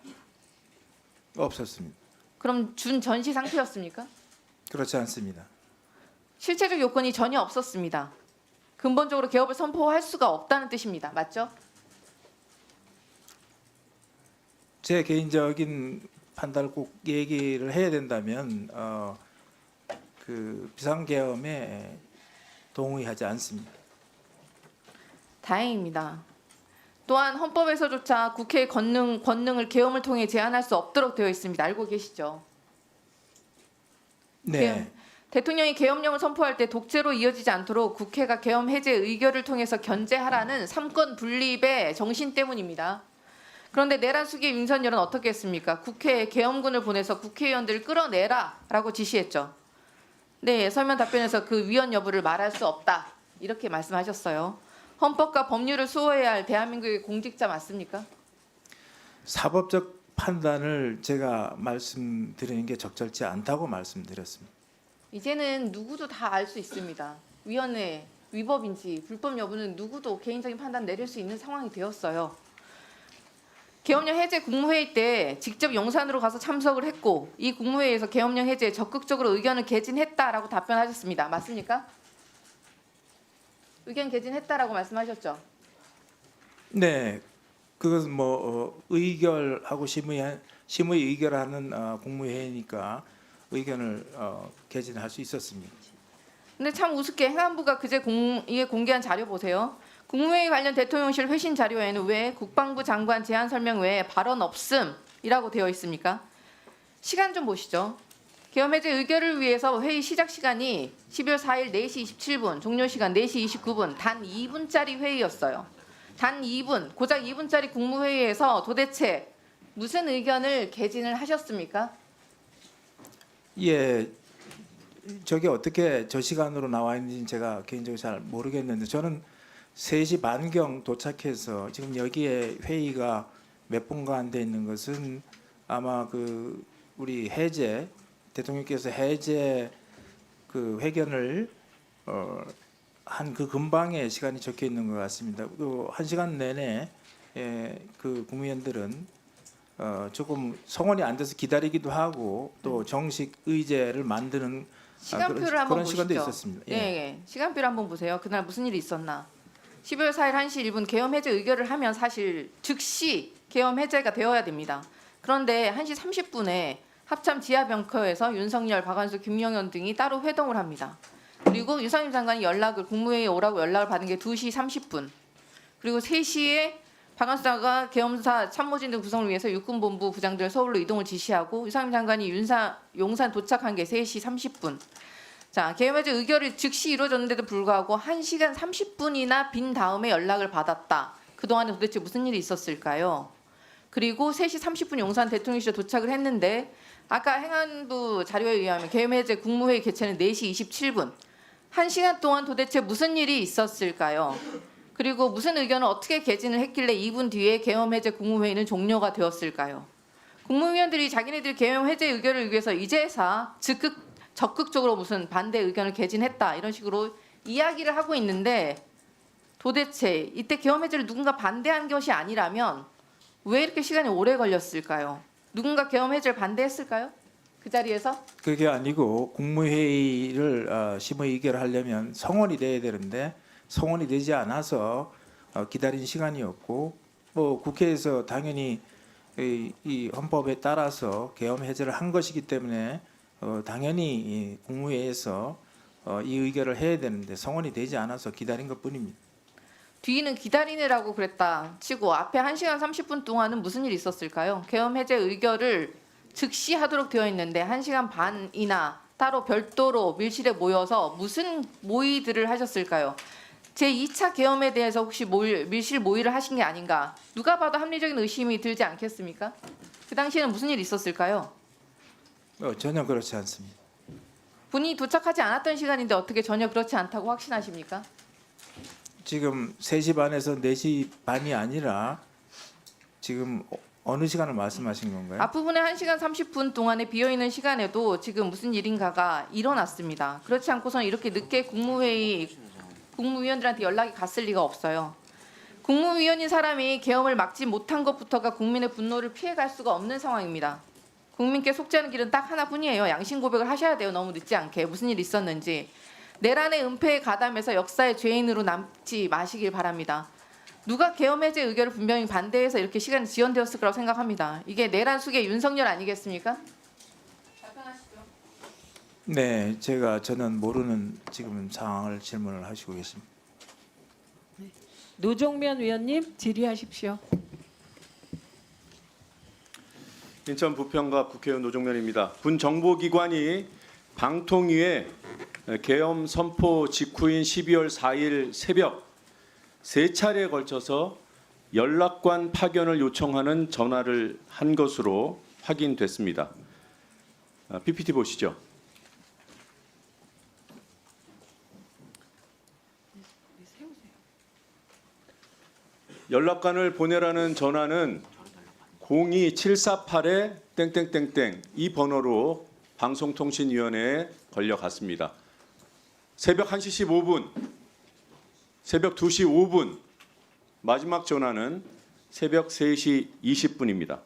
없었습니다. 그럼 준 전시 상태였습니까? 그렇지 않습니다. 실체적 요건이 전혀 없었습니다. 근본적으로 개업을 선포할 수가 없다는 뜻입니다. 맞죠? 제 개인적인 판단을 꼭 얘기를 해야 된다면 그 비상계엄에 동의하지 않습니다. 다행입니다. 또한 헌법에서조차 국회의 권능을 계엄을 통해 제한할 수 없도록 되어 있습니다. 알고 계시죠? 네. 대통령이 계엄령을 선포할 때 독재로 이어지지 않도록 국회가 계엄 해제 의결을 통해서 견제하라는 삼권 분립의 정신 때문입니다. 그런데 내란 수기의 윤석열은 어떻게 했습니까? 국회에 계엄군을 보내서 국회의원들을 끌어내라라고 지시했죠. 네, 설명 답변에서 그 위헌 여부를 말할 수 없다 이렇게 말씀하셨어요. 헌법과 법률을 수호해야 할 대한민국의 공직자 맞습니까? 사법적 판단을 제가 말씀드리는 게 적절치 않다고 말씀드렸습니다. 이제는 누구도 다 알 수 있습니다. 위헌의 위법인지 불법 여부는 누구도 개인적인 판단 내릴 수 있는 상황이 되었어요. 계엄령 해제 국무회의 때 직접 용산으로 가서 참석을 했고 이 국무회의에서 계엄령 해제에 적극적으로 의견을 개진했다라고 답변하셨습니다. 맞습니까? 의견 개진했다라고 말씀하셨죠? 네, 그것은 의결하고 심의 의결하는 국무회의니까 의견을 개진할 수 있었습니다. 근데 참 우습게 행안부가 그제 공개한 자료 보세요. 국무회의 관련 대통령실 회신 자료에는 왜 국방부 장관 제안 설명 외에 발언 없음이라고 되어 있습니까? 시간 좀 보시죠. 계엄 해제 의결을 위해서 회의 시작 시간이 12월 4일 4시 27분, 종료 시간 4시 29분, 단 2분짜리 회의였어요. 단 2분, 고작 2분짜리 국무회의에서 도대체 무슨 의견을 개진을 하셨습니까? 예, 저게 어떻게 저 시간으로 나와 있는지 제가 개인적으로 잘 모르겠는데 저는 3시 반경 도착해서 지금 여기에 회의가 몇 분간 돼 있는 것은 아마 그 우리 해제 대통령께서 해제 그 회견을 한 그 근방에 시간이 적혀 있는 것 같습니다. 그 1시간 내내 그 국무위원들은 조금 성원이 안 돼서 기다리기도 하고 또 정식 의제를 만드는 시간표를 한번 그런 시간도 보시죠. 있었습니다. 예. 네, 시간표를 한번 보세요. 그날 무슨 일이 있었나? 12월 4일 1시 1분 계엄 해제 의결을 하면 사실 즉시 계엄 해제가 되어야 됩니다. 그런데 1시 30분에 합참 지하 벙커에서 윤석열, 박완수, 김영현 등이 따로 회동을 합니다. 그리고 유상임 장관이 국무회의에 오라고 연락을 받은 게 2시 30분. 그리고 3시에 박완수 장관과 계엄사 참모진 등 구성을 위해서 육군본부 부장들 서울로 이동을 지시하고 유상임 장관이 용산 도착한 게 3시 30분. 자, 계엄 해제 의결이 즉시 이루어졌는데도 불구하고 1시간 30분이나 빈 다음에 연락을 받았다. 그동안에 도대체 무슨 일이 있었을까요? 그리고 3시 30분 용산 대통령실에 도착을 했는데 아까 행안부 자료에 의하면 계엄 해제 국무회의 개최는 4시 27분. 1시간 동안 도대체 무슨 일이 있었을까요? 그리고 무슨 의견을 어떻게 개진을 했길래 2분 뒤에 계엄 해제 국무회의는 종료가 되었을까요? 국무위원들이 자기네들 계엄 해제 의결을 위해서 이제서 적극적으로 무슨 반대 의견을 개진했다 이런 식으로 이야기를 하고 있는데 도대체 이때 계엄 해제를 누군가 반대한 것이 아니라면 왜 이렇게 시간이 오래 걸렸을까요? 누군가 계엄 해제를 반대했을까요? 그 자리에서? 그게 아니고 국무회의를 심의 의결하려면 성원이 돼야 되는데 성원이 되지 않아서 기다린 시간이었고 국회에서 당연히 이 헌법에 따라서 계엄 해제를 한 것이기 때문에 당연히 이 국무회의에서 이 의결을 해야 되는데 성원이 되지 않아서 기다린 것뿐입니다. 뒤는 기다리느라고 그랬다 치고 앞에 1시간 30분 동안은 무슨 일이 있었을까요? 계엄 해제 의결을 즉시 하도록 되어 있는데 1시간 반이나 따로 별도로 밀실에 모여서 무슨 모의들을 하셨을까요? 제2차 계엄에 대해서 혹시 밀실 모의를 하신 게 아닌가? 누가 봐도 합리적인 의심이 들지 않겠습니까? 그 당시에는 무슨 일이 있었을까요? 전혀 그렇지 않습니다. 본인이 도착하지 않았던 시간인데 어떻게 전혀 그렇지 않다고 확신하십니까? 지금 3시 반에서 4시 반이 아니라 지금 어느 시간을 말씀하신 건가요? 앞부분에 1시간 30분 동안에 비어있는 시간에도 지금 무슨 일인가가 일어났습니다. 그렇지 않고서는 이렇게 늦게 국무위원들한테 연락이 갔을 리가 없어요. 국무위원인 사람이 계엄을 막지 못한 것부터가 국민의 분노를 피해갈 수가 없는 상황입니다. 국민께 속죄하는 길은 딱 하나뿐이에요. 양심 고백을 하셔야 돼요. 너무 늦지 않게. 무슨 일이 있었는지. 내란의 은폐에 가담해서 역사의 죄인으로 남지 마시길 바랍니다. 누가 계엄 해제 의결을 분명히 반대해서 이렇게 시간이 지연되었을 거라고 생각합니다. 이게 내란 숙의 윤석열 아니겠습니까? 답변하시죠. 네, 저는 모르는 지금 상황을 질문을 하시고 계십니다. 노종면 위원님 질의하십시오. 인천 부평갑 국회의원 노종면입니다. 군 정보기관이 방통위에 계엄 선포 직후인 12월 4일 새벽 3차례에 걸쳐서 연락관 파견을 요청하는 전화를 한 것으로 확인됐습니다. PPT 보시죠. 연락관을 보내라는 전화는 02748에 땡땡땡땡 이 번호로 방송통신위원회에 걸려갔습니다. 새벽 1시 15분, 새벽 2시 5분, 마지막 전화는 새벽 3시 20분입니다.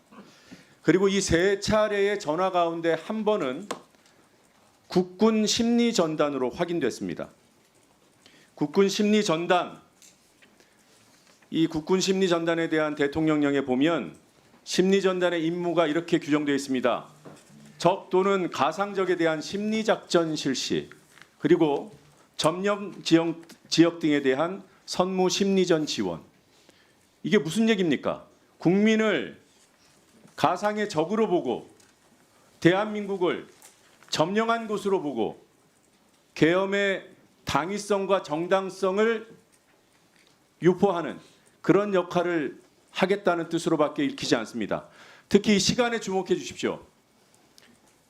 그리고 이 3차례의 전화 가운데 한 번은 국군 심리전단으로 확인됐습니다. 국군 심리전단, 이 국군 심리전단에 대한 대통령령에 보면 심리전단의 임무가 이렇게 규정되어 있습니다. 적 또는 가상적에 대한 심리작전 실시, 그리고 점령 지역 등에 대한 선무 심리전 지원. 이게 무슨 얘기입니까? 국민을 가상의 적으로 보고 대한민국을 점령한 곳으로 보고 계엄의 당위성과 정당성을 유포하는 그런 역할을 하겠다는 뜻으로밖에 읽히지 않습니다. 특히 시간에 주목해 주십시오.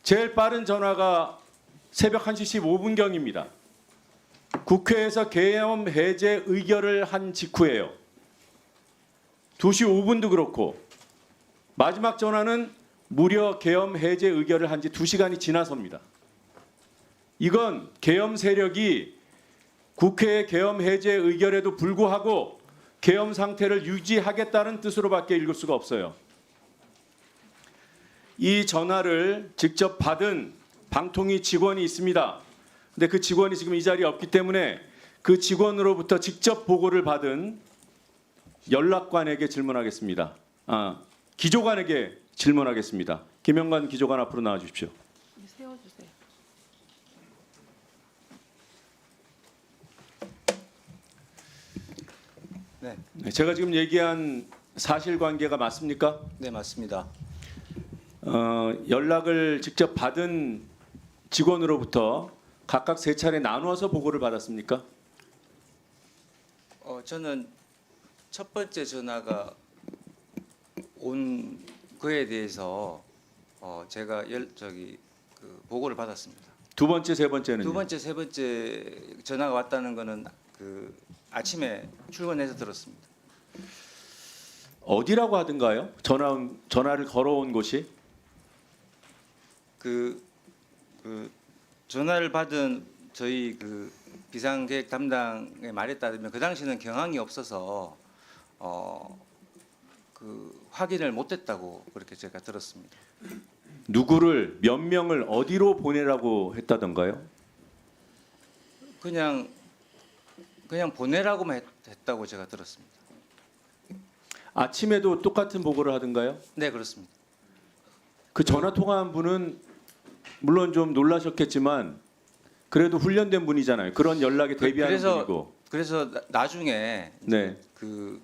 제일 빠른 전화가 새벽 1시 15분경입니다. 국회에서 계엄 해제 의결을 한 직후예요. 2시 5분도 그렇고 마지막 전화는 무려 계엄 해제 의결을 한 지 2시간이 지나서입니다. 이건 계엄 세력이 국회의 계엄 해제 의결에도 불구하고 계엄 상태를 유지하겠다는 뜻으로밖에 읽을 수가 없어요. 이 전화를 직접 받은 방통위 직원이 있습니다. 근데 그 직원이 지금 이 자리에 없기 때문에 그 직원으로부터 직접 보고를 받은 연락관에게 질문하겠습니다. 기조관에게 질문하겠습니다. 김영관 기조관 앞으로 나와 주십시오. 세워주세요. 네, 제가 지금 얘기한 사실관계가 맞습니까? 네, 맞습니다. 연락을 직접 받은 직원으로부터 각각 3차례 나누어서 보고를 받았습니까? 저는 첫 번째 전화가 온 그에 대해서 제가 보고를 받았습니다. 두 번째, 세 번째는요? 두 번째, 세 번째 전화가 왔다는 거는 아침에 출근해서 들었습니다. 어디라고 하던가요? 전화를 걸어온 곳이? 전화를 받은 저희 비상계획 담당의 말에 따르면 그 당시는 경황이 없어서 확인을 못했다고 그렇게 제가 들었습니다. 누구를 몇 명을 어디로 보내라고 했다던가요? 그냥 보내라고만 했다고 제가 들었습니다. 아침에도 똑같은 보고를 하던가요? 네, 그렇습니다. 그 전화 통화한 분은 물론 좀 놀라셨겠지만 그래도 훈련된 분이잖아요. 그런 연락에 대비하는 분이고. 그래서 나중에 네. 그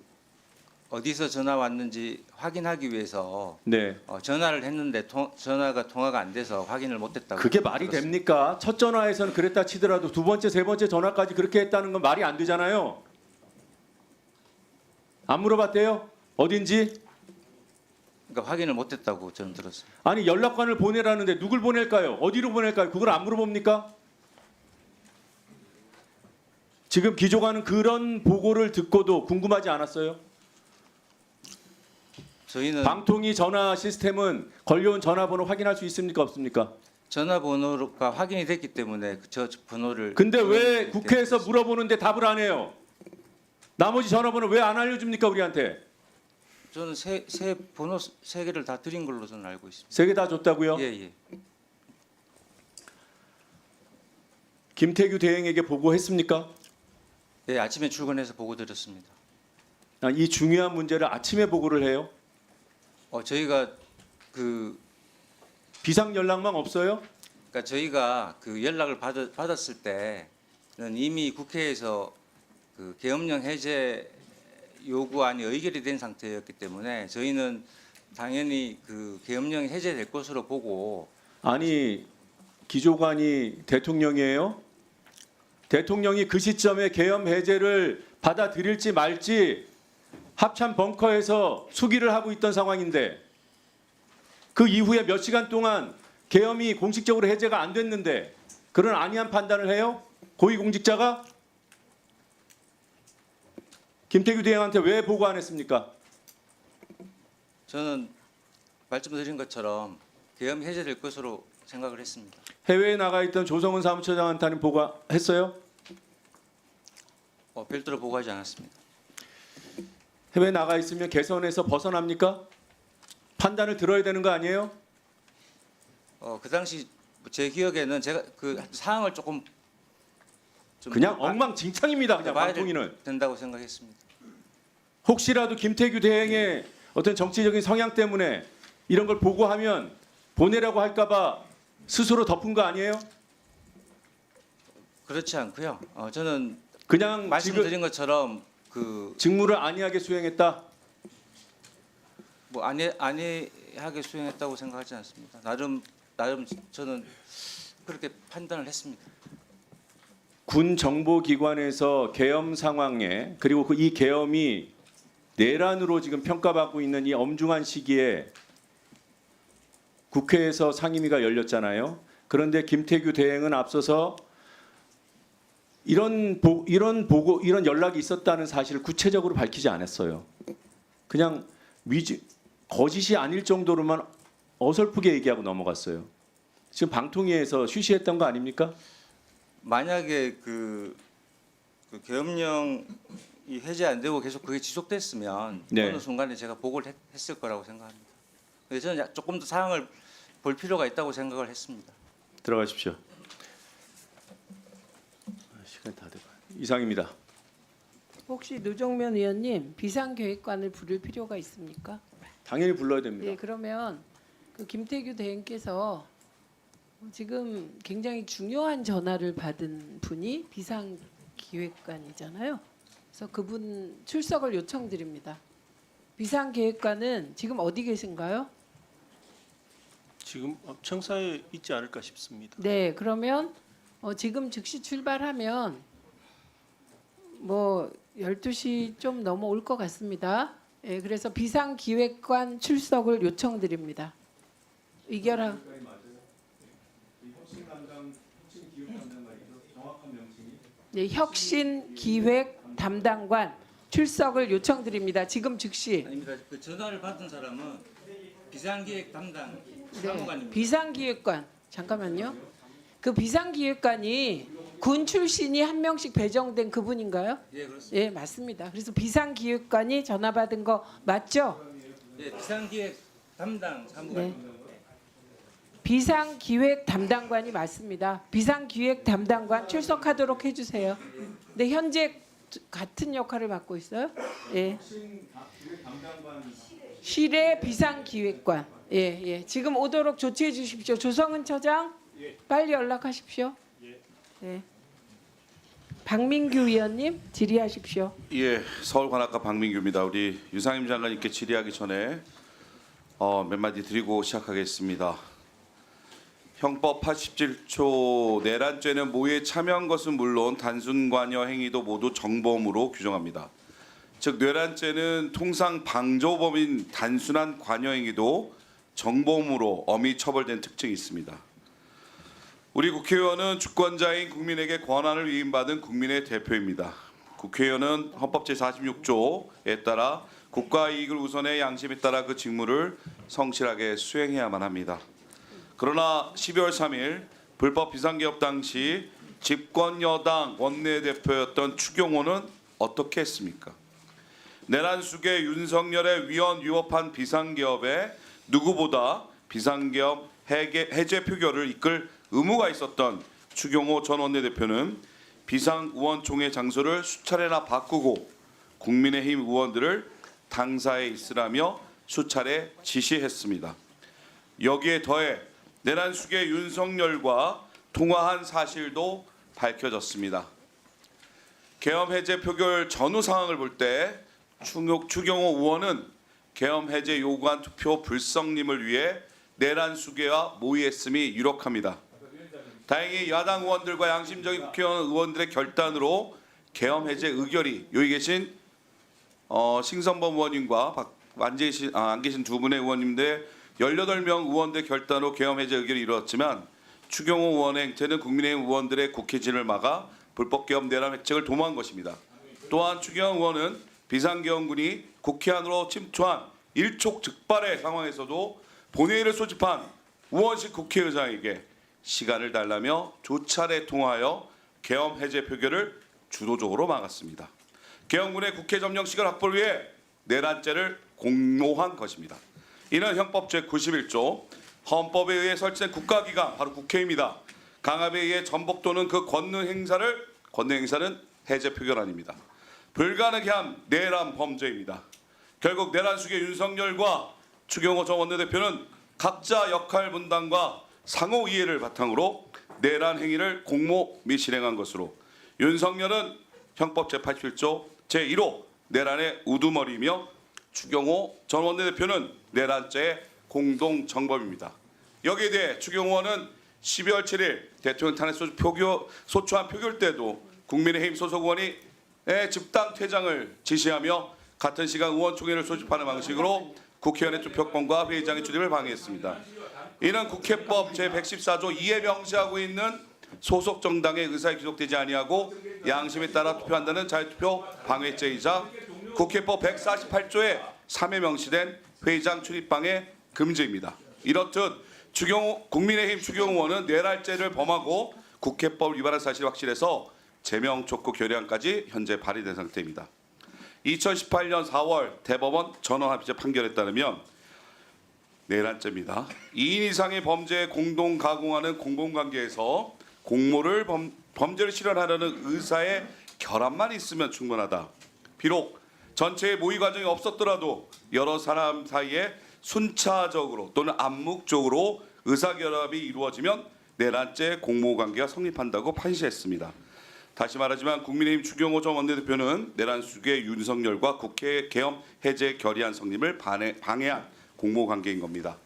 어디서 전화 왔는지 확인하기 위해서 네. 전화를 했는데 통화가 안 돼서 확인을 못했다고. 그게 말이 들었습니다. 됩니까? 첫 전화에서는 그랬다 치더라도 두 번째, 세 번째 전화까지 그렇게 했다는 건 말이 안 되잖아요. 안 물어봤대요? 어딘지? 그러니까 확인을 못했다고 저는 들었어요. 아니 연락관을 보내라는데 누굴 보낼까요? 어디로 보낼까요? 그걸 안 물어봅니까? 지금 기조관은 그런 보고를 듣고도 궁금하지 않았어요? 저희는 방통위 전화 시스템은 걸려온 전화번호 확인할 수 있습니까? 없습니까? 전화번호가 확인이 됐기 때문에 저 번호를. 근데 왜 국회에서 물어보는데 답을 안 해요? 나머지 전화번호 왜 안 알려줍니까 우리한테? 저는 세 번호 세 개를 다 드린 걸로 저는 알고 있습니다. 세 개 다 줬다고요? 예. 김태규 대행에게 보고했습니까? 예, 아침에 출근해서 보고 드렸습니다. 이 중요한 문제를 아침에 보고를 해요? 저희가 그 비상 연락망 없어요? 그러니까 저희가 그 연락을 받았을 때는 이미 국회에서 그 계엄령 해제 요구안이 의결이 된 상태였기 때문에 저희는 당연히 그 계엄령이 해제될 것으로 보고. 아니 기조관이 대통령이에요? 대통령이 그 시점에 계엄 해제를 받아들일지 말지 합참 벙커에서 수기를 하고 있던 상황인데 그 이후에 몇 시간 동안 계엄이 공식적으로 해제가 안 됐는데 그런 안이한 판단을 해요? 고위공직자가? 김태규 대행한테 왜 보고 안 했습니까? 저는 말씀드린 것처럼 계엄이 해제될 것으로 생각을 했습니다. 해외에 나가 있던 조성은 사무처장한테는 보고했어요? 별도로 보고하지 않았습니다. 해외에 나가 있으면 개선에서 벗어납니까? 판단을 들어야 되는 거 아니에요? 그 당시 제 기억에는 제가 그 사항을 조금 좀 그냥 엉망진창입니다. 그냥 봐야 방통위는. 된다고 생각했습니다. 혹시라도 김태규 대행의 어떤 정치적인 성향 때문에 이런 걸 보고하면 보내라고 할까봐 스스로 덮은 거 아니에요? 그렇지 않고요. 저는 그냥 말씀드린 것처럼 그 직무를 안이하게 수행했다. 뭐 안이하게 수행했다고 생각하지 않습니다. 나름 저는 그렇게 판단을 했습니다. 군 정보기관에서 계엄 상황에 그리고 이 계엄이 내란으로 지금 평가받고 있는 이 엄중한 시기에 국회에서 상임위가 열렸잖아요. 그런데 김태규 대행은 앞서서 이런 연락이 있었다는 사실을 구체적으로 밝히지 않았어요. 그냥 거짓이 아닐 정도로만 어설프게 얘기하고 넘어갔어요. 지금 방통위에서 쉬쉬했던 거 아닙니까? 만약에 그 계엄령이 해제 안 되고 계속 그게 지속됐으면 네. 어느 순간에 제가 보고를 했을 거라고 생각합니다. 그래서 저는 조금 더 사항을 볼 필요가 있다고 생각을 했습니다. 들어가십시오. 시간 다 돼가요. 이상입니다. 혹시 노정면 의원님 비상계획관을 부를 필요가 있습니까? 당연히 불러야 됩니다. 네, 그러면 그 김태규 대행께서 지금 굉장히 중요한 전화를 받은 분이 비상기획관이잖아요. 그래서 그분 출석을 요청드립니다. 비상계획관은 지금 어디 계신가요? 지금 청사에 있지 않을까 싶습니다. 네, 그러면 지금 즉시 출발하면 뭐 12시 좀 넘어올 것 같습니다. 예, 그래서 비상기획관 출석을 요청드립니다. 의결하. 네, 혁신기획 담당관 출석을 요청드립니다. 지금 즉시. 아닙니다. 그 전화를 받은 사람은 비상기획 담당 네, 사무관입니다. 비상기획관 잠깐만요. 그 비상기획관이 군 출신이 한 명씩 배정된 그분인가요? 예, 그렇습니다. 예, 맞습니다. 그래서 비상기획관이 전화 받은 거 맞죠? 예, 비상기획 담당 사무관입니다. 네. 비상기획 담당관이 맞습니다. 비상기획 담당관 출석하도록 해주세요. 네, 현재 같은 역할을 맡고 있어요. 예. 실의 비상기획관. 예. 지금 오도록 조치해 주십시오. 조성은 처장, 빨리 연락하십시오. 네. 박민규 의원님 질의하십시오. 예, 서울관악과 박민규입니다. 우리 유상임 장관님께 질의하기 전에 몇 마디 드리고 시작하겠습니다. 형법 87조 내란죄는 모의에 참여한 것은 물론 단순 관여 행위도 모두 정범으로 규정합니다. 즉 내란죄는 통상 방조범인 단순한 관여 행위도 정범으로 엄히 처벌된 특징이 있습니다. 우리 국회의원은 주권자인 국민에게 권한을 위임받은 국민의 대표입니다. 국회의원은 헌법 제46조에 따라 국가 이익을 우선해 양심에 따라 그 직무를 성실하게 수행해야만 합니다. 그러나 12월 3일 불법 비상개업 당시 집권 여당 원내대표였던 추경호는 어떻게 했습니까? 내란 수계 윤석열의 위헌 위법한 비상개업에 누구보다 비상개업 해제 표결을 이끌 의무가 있었던 추경호 전 원내대표는 비상의원총회 장소를 수차례나 바꾸고 국민의힘 의원들을 당사에 있으라며 수차례 지시했습니다. 여기에 더해 내란 수계 윤석열과 통화한 사실도 밝혀졌습니다. 계엄 해제 표결 전후 상황을 볼 때 추경호 의원은 계엄 해제 요구한 투표 불성림을 위해 내란 수계와 모의했음이 유력합니다. 다행히 야당 의원들과 양심적인 국회의원 의원들의 결단으로 계엄 해제 의결이 여기 계신 신성범 의원님과 안 계신 두 분의 의원님들 18명 의원들의 결단으로 계엄 해제 의결이 이루어졌지만 추경호 의원의 행태는 국민의힘 의원들의 국회진을 막아 불법 계엄 내란 획책을 도모한 것입니다. 또한 추경호 의원은 비상계엄군이 국회 안으로 침투한 일촉즉발의 상황에서도 본회의를 소집한 의원실 국회의장에게 시간을 달라며 두 차례 통화하여 계엄 해제 표결을 주도적으로 막았습니다. 계엄군의 국회 점령 시간 확보를 위해 내란죄를 공모한 것입니다. 이는 형법 제91조 헌법에 의해 설치된 국가기관 바로 국회입니다. 강압에 의해 전복 또는 그 권능 행사는 해제 표결 아닙니다. 불가능해 한 내란 범죄입니다. 결국 내란 수계 윤석열과 추경호 전 원내대표는 각자 역할 분담과 상호 이해를 바탕으로 내란 행위를 공모 및 실행한 것으로 윤석열은 형법 제87조 제1호 내란의 우두머리이며 추경호 전 원내대표는 내란죄의 공동 정범입니다. 여기에 대해 추경호 의원은 12월 7일 대통령 탄핵 소추안 표결 때도 국민의힘 소속 의원이 집단 퇴장을 지시하며 같은 시간 의원총회를 소집하는 방식으로 국회의원의 투표권과 회의장의 출입을 방해했습니다. 이는 국회법 제114조 2에 명시하고 있는 소속 정당의 의사에 귀속되지 아니하고 양심에 따라 투표한다는 자유투표 방해죄이자 국회법 148조에 3에 명시된 회의장 출입 방해 금지입니다. 이렇듯 국민의힘 추경호 의원은 내란죄를 범하고 국회법 위반한 사실이 확실해서 제명 촉구 결의안까지 현재 발의된 상태입니다. 2018년 4월 대법원 전원합의체 판결에 따르면 내란죄입니다. 2인 이상의 범죄에 공동 가공하는 공공관계에서 공모를 범죄를 실현하려는 의사의 결함만 있으면 충분하다. 비록 전체의 모의 과정이 없었더라도 여러 사람 사이에 순차적으로 또는 암묵적으로 의사결합이 이루어지면 내란죄 공모관계가 성립한다고 판시했습니다. 다시 말하지만 국민의힘 추경호 전 원내대표는 내란 수계 윤석열과 국회 계엄 해제 결의안 성립을 방해한 공모관계인 겁니다.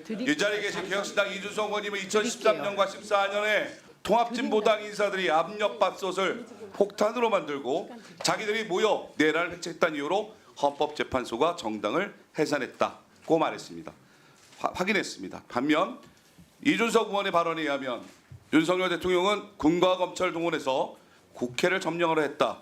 이 자리에 계신 개혁신당 이준석 의원님은 2013년과 14년에 통합진보당 인사들이 압력밥솥을 폭탄으로 만들고 자기들이 모여 내란을 획책했다는 이유로 헌법재판소가 정당을 해산했다고 말했습니다. 확인했습니다. 반면 이준석 의원의 발언에 의하면 윤석열 대통령은 군과 검찰 동원해서 국회를 점령하려 했다.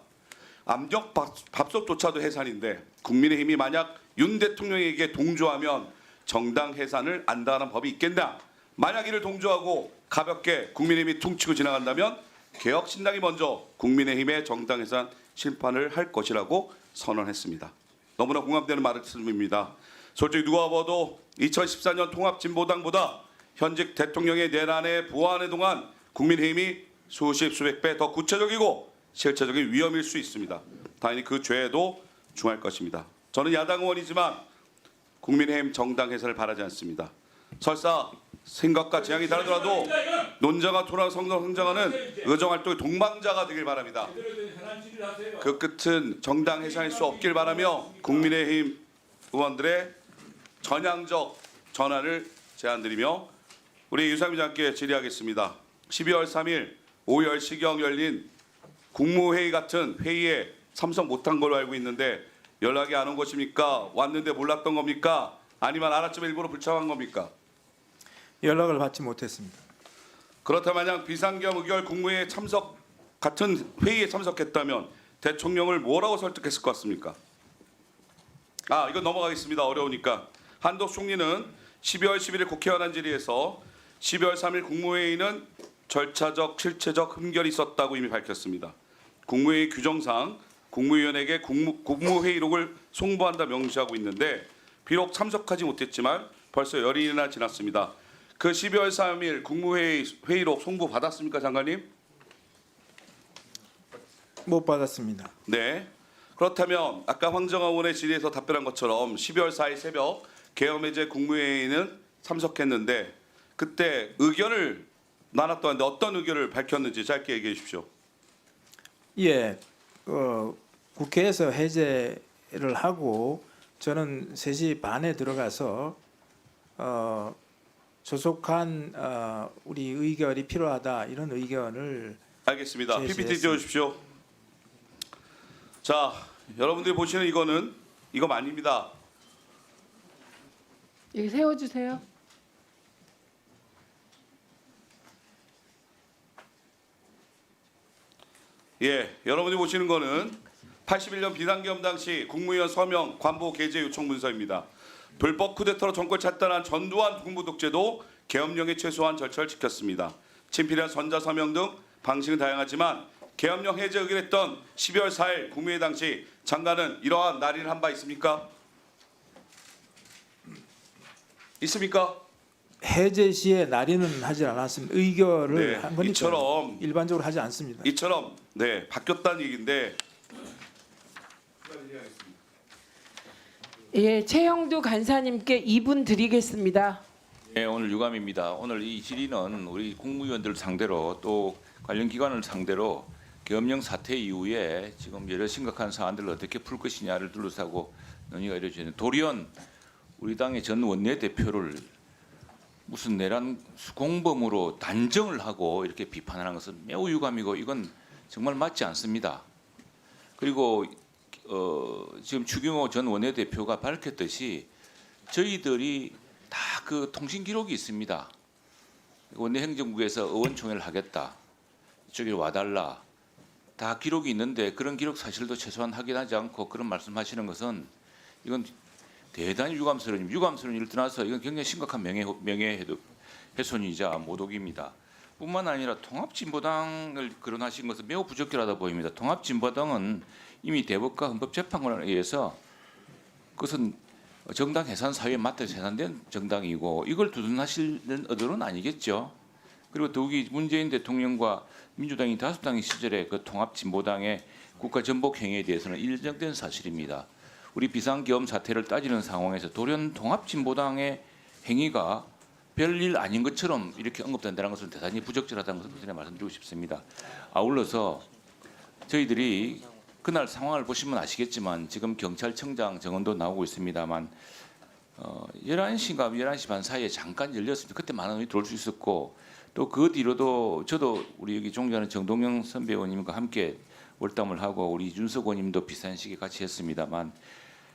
압력밥솥조차도 해산인데 국민의힘이 만약 윤 대통령에게 동조하면 정당 해산을 안다는 법이 있겠나? 만약 이를 동조하고 가볍게 국민의힘이 퉁치고 지나간다면 개혁신당이 먼저 국민의힘의 정당 해산 심판을 할 것이라고 선언했습니다. 너무나 공감되는 말씀입니다. 솔직히 누가 봐도 2014년 통합진보당보다 현직 대통령의 내란에 보완에 동안 국민의힘이 수십 수백 배 더 구체적이고 실체적인 위험일 수 있습니다. 당연히 그 죄에도 중할 것입니다. 저는 야당 의원이지만 국민의힘 정당 해산을 바라지 않습니다. 설사 생각과 지향이 다르더라도 논자가 토론 성장하는 의정활동의 동반자가 되길 바랍니다. 그 끝은 정당 해산일 수 없길 바라며 국민의힘 의원들의 전향적 전환을 제안드리며 우리 유상민 장께 질의하겠습니다. 12월 3일 오후 10시경 열린 국무회의 같은 회의에 참석 못한 걸로 알고 있는데 연락이 안 온 것입니까? 왔는데 몰랐던 겁니까? 아니면 알았지만 일부러 불참한 겁니까? 연락을 받지 못했습니다. 그렇다면 만약 비상겸 의결 국무회의에 참석 같은 회의에 참석했다면 대통령을 뭐라고 설득했을 것 같습니까? 이건 넘어가겠습니다. 어려우니까. 한덕수 총리는 12월 11일 국회 현안 질의에서 12월 3일 국무회의는 절차적, 실체적 흠결이 있었다고 이미 밝혔습니다. 국무회의 규정상 국무위원에게 국무회의록을 송부한다 명시하고 있는데 비록 참석하지 못했지만 벌써 열흘이나 지났습니다. 그 12월 3일 국무회의록 송부 받았습니까, 장관님? 못 받았습니다. 네. 그렇다면 아까 황정화 의원의 질의에서 답변한 것처럼 12월 4일 새벽 계엄해제 국무회의는 참석했는데 그때 의견을 나눴다는데 어떤 의견을 밝혔는지 짧게 얘기해 주십시오. 예, 국회에서 해제를 하고 저는 3시 반에 들어가서 조속한 우리 의결이 필요하다 이런 의견을 알겠습니다. PPT 제시했습니다. 띄워주십시오. 자, 여러분들이 보시는 이거 아닙니다. 여기 세워주세요. 예, 여러분이 보시는 거는 81년 비상계엄 당시 국무위원 서명 관보 게재 요청 문서입니다. 불법 쿠데타로 정권을 차단한 전두환 군부 독재도 계엄령의 최소한 절차를 지켰습니다. 친필한 선자 서명 등 방식은 다양하지만 계엄령 해제 의결했던 12월 4일 국무회의 당시 장관은 이러한 날인을 한 바 있습니까? 있습니까? 해제 시에 날인은 하지 않았습니다. 의결을 네, 한 거니까 이처럼 일반적으로 하지 않습니다. 이처럼 네 바뀌었다는 얘기인데 예, 최영두 간사님께 2분 드리겠습니다. 네, 오늘 유감입니다. 오늘 이 질의는 우리 국무위원들 상대로 또 관련 기관을 상대로 계엄령 사태 이후에 지금 여러 심각한 사안들을 어떻게 풀 것이냐를 둘러싸고 논의가 이루어지는 돌연 우리 당의 전 원내대표를 무슨 내란 공범으로 단정을 하고 이렇게 비판하는 것은 매우 유감이고 이건 정말 맞지 않습니다. 그리고 지금 추경호 전 원내대표가 밝혔듯이 저희들이 다 그 통신 기록이 있습니다. 원내행정국에서 의원총회를 하겠다. 이쪽에 와달라. 다 기록이 있는데 그런 기록 사실도 최소한 확인하지 않고 그런 말씀하시는 것은 이건 대단히 유감스러운 일을 떠나서 이건 굉장히 심각한 명예훼손이자 모독입니다. 뿐만 아니라 통합진보당을 거론하신 것은 매우 부적절하다 보입니다. 통합진보당은 이미 대법과 헌법재판관에 의해서 그것은 정당 해산 사유에 맞춰서 해산된 정당이고 이걸 두둔하시는 의도는 아니겠죠. 그리고 더욱이 문재인 대통령과 민주당이 다수당의 시절에 그 통합진보당의 국가전복 행위에 대해서는 인정된 사실입니다. 우리 비상계엄 사태를 따지는 상황에서 돌연 통합진보당의 행위가 별일 아닌 것처럼 이렇게 언급된다는 것은 대단히 부적절하다는 것을 말씀드리고 싶습니다. 아울러서 저희들이 그날 상황을 보시면 아시겠지만 지금 경찰청장 정원도 나오고 있습니다만 11시인가 11시 반 사이에 잠깐 열렸습니다. 그때 많은 분이 들어올 수 있었고 또 그 뒤로도 저도 우리 여기 존경하는 정동영 선배 의원님과 함께 월담을 하고 우리 윤석 의원님도 비슷한 시기에 같이 했습니다만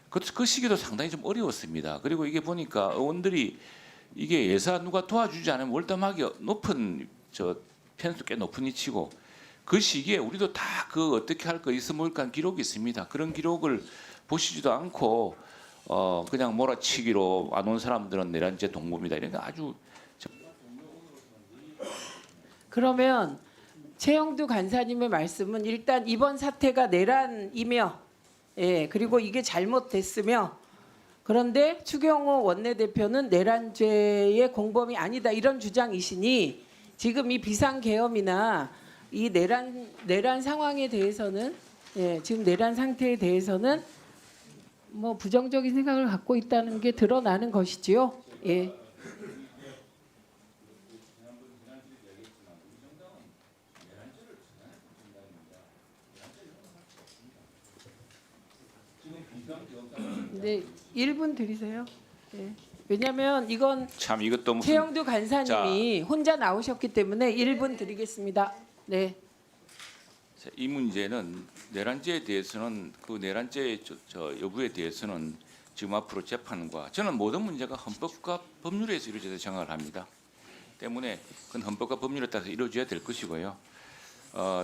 그 시기도 상당히 좀 어려웠습니다. 그리고 이게 보니까 의원들이 이게 예사 누가 도와주지 않으면 월담하기 높은 편수 꽤 높은 위치고 그 시기에 우리도 다 그 어떻게 할 거 있으면 한 기록이 있습니다. 그런 기록을 보시지도 않고 그냥 몰아치기로 안 온 사람들은 내란죄 동범이다 이런 거 아주 그러면 최영두 간사님의 말씀은 일단 이번 사태가 내란이며 예, 그리고 이게 잘못됐으며 그런데 추경호 원내대표는 내란죄의 공범이 아니다 이런 주장이시니 지금 이 비상계엄이나 이 내란 상황에 대해서는 예, 지금 내란 상태에 대해서는 뭐 부정적인 생각을 갖고 있다는 게 드러나는 것이지요. 예. 네, 1분 드리세요. 네. 왜냐하면 이건 참 이것도 무슨 최영두 간사님이 혼자 나오셨기 때문에 1분 드리겠습니다. 네. 자, 이 문제는 내란죄에 대해서는 그 내란죄의 저 여부에 대해서는 지금 앞으로 재판과 저는 모든 문제가 헌법과 법률에서 이루어져야 생각을 합니다. 때문에 그건 헌법과 법률에 따라서 이루어져야 될 것이고요.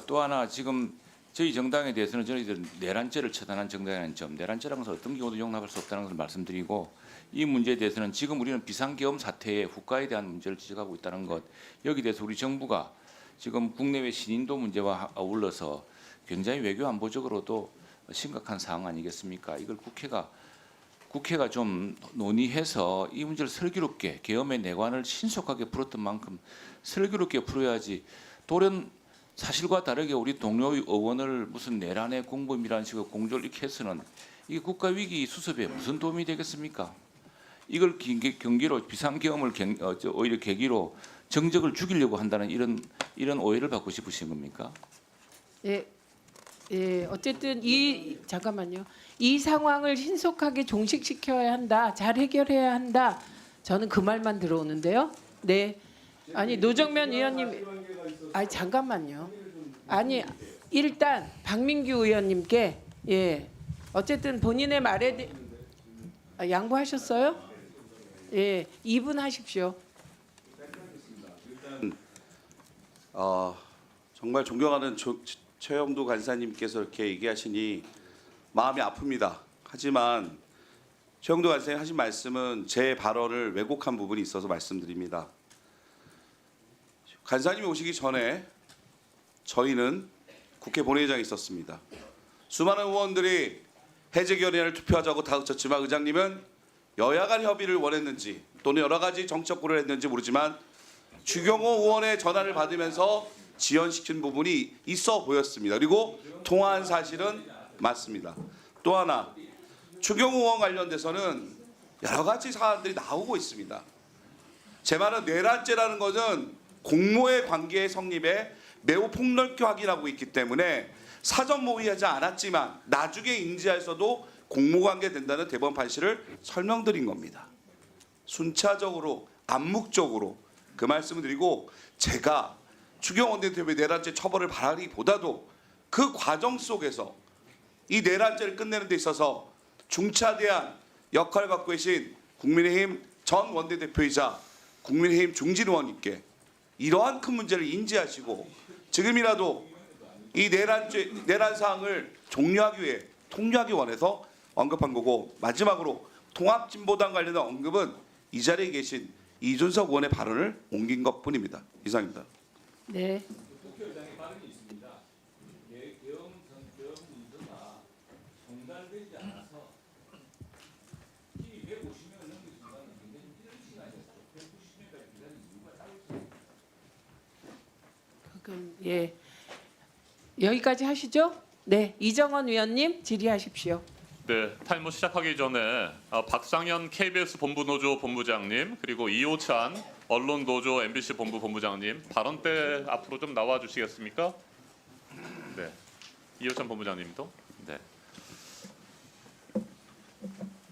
또 하나 지금 저희 정당에 대해서는 저희들 내란죄를 처단한 정당이라는 점, 내란죄라는 것은 어떤 경우도 용납할 수 없다는 것을 말씀드리고 이 문제에 대해서는 지금 우리는 비상계엄 사태의 후과에 대한 문제를 지적하고 있다는 것, 여기에 대해서 우리 정부가 지금 국내외 신인도 문제와 아울러서 굉장히 외교 안보적으로도 심각한 사항 아니겠습니까? 이걸 국회가 좀 논의해서 이 문제를 슬기롭게 계엄의 내관을 신속하게 풀었던 만큼 슬기롭게 풀어야지 돌연 사실과 다르게 우리 동료 의원을 무슨 내란의 공범이라는 식으로 공조를 이렇게 해서는 이게 국가 위기 수습에 무슨 도움이 되겠습니까? 이걸 경기로 비상계엄을 오히려 계기로 정적을 죽이려고 한다는 이런 오해를 받고 싶으신 겁니까? 예, 어쨌든 잠깐만요. 이 상황을 신속하게 종식시켜야 한다. 잘 해결해야 한다. 저는 그 말만 들어오는데요. 네. 아니 노정면 의원님, 잠깐만요. 아니 일단 박민규 의원님께 어쨌든 본인의 말에 양보하셨어요? 2분 하십시오. 정말 존경하는 최영두 간사님께서 이렇게 얘기하시니 마음이 아픕니다. 하지만 최영두 간사님 하신 말씀은 제 발언을 왜곡한 부분이 있어서 말씀드립니다. 간사님이 오시기 전에 저희는 국회 본회의장에 있었습니다. 수많은 의원들이 해제 결의안을 투표하자고 다그쳤지만 의장님은 여야 간 협의를 원했는지 또는 여러 가지 정책 고려를 했는지 모르지만 주경호 의원의 전화를 받으면서 지연시킨 부분이 있어 보였습니다. 그리고 통화한 사실은 맞습니다. 또 하나 주경호 의원 관련돼서는 여러 가지 사안들이 나오고 있습니다. 제 말은 내란죄라는 것은 공모의 관계의 성립에 매우 폭넓게 확인하고 있기 때문에 사전 모의하지 않았지만 나중에 인지해서도 공모관계 된다는 대법원 판시를 설명드린 겁니다. 순차적으로 암묵적으로 그 말씀을 드리고 제가 추경호 대표의 내란죄 처벌을 바라기보다도 그 과정 속에서 이 내란죄를 끝내는 데 있어서 중차대한 역할을 갖고 계신 국민의힘 전 원내대표이자 국민의힘 중진 의원님께 이러한 큰 문제를 인지하시고 지금이라도 이 내란 사항을 종료하기 위해 통류하기 원해서 언급한 거고 마지막으로 통합진보당 관련된 언급은 이 자리에 계신 이준석 의원의 발언을 옮긴 것뿐입니다. 이상입니다. 네. 국회의장의 발언이 있습니다. 계엄 문서가 송달되지 않아서 이 150명을 넘긴 순간은 굉장히 이른 시간이었어요. 190명까지 기다린 이유가 따로 있습니다. 그럼 여기까지 하시죠. 네, 이정원 위원님 질의하십시오. 네, 탈모 시작하기 전에 박상현 KBS 본부노조 본부장님 그리고 이호찬 언론노조 MBC 본부장님 발언 때 앞으로 좀 나와 주시겠습니까? 네, 이호찬 본부장님도. 네.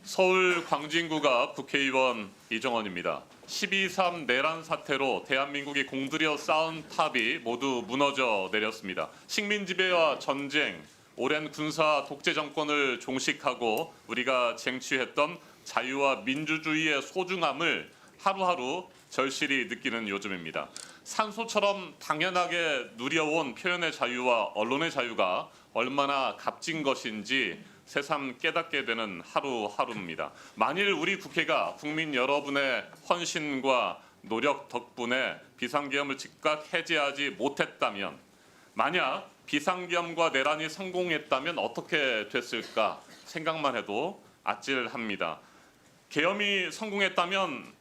서울 광진구갑 국회의원 이정원입니다. 12.3 내란 사태로 대한민국이 공들여 쌓은 탑이 모두 무너져 내렸습니다. 식민 지배와 전쟁, 오랜 군사 독재 정권을 종식하고 우리가 쟁취했던 자유와 민주주의의 소중함을 하루하루 절실히 느끼는 요즘입니다. 산소처럼 당연하게 누려온 표현의 자유와 언론의 자유가 얼마나 값진 것인지 새삼 깨닫게 되는 하루하루입니다. 만일 우리 국회가 국민 여러분의 헌신과 노력 덕분에 비상계엄을 즉각 해제하지 못했다면, 만약 비상계엄과 내란이 성공했다면 어떻게 됐을까 생각만 해도 아찔합니다. 계엄이 성공했다면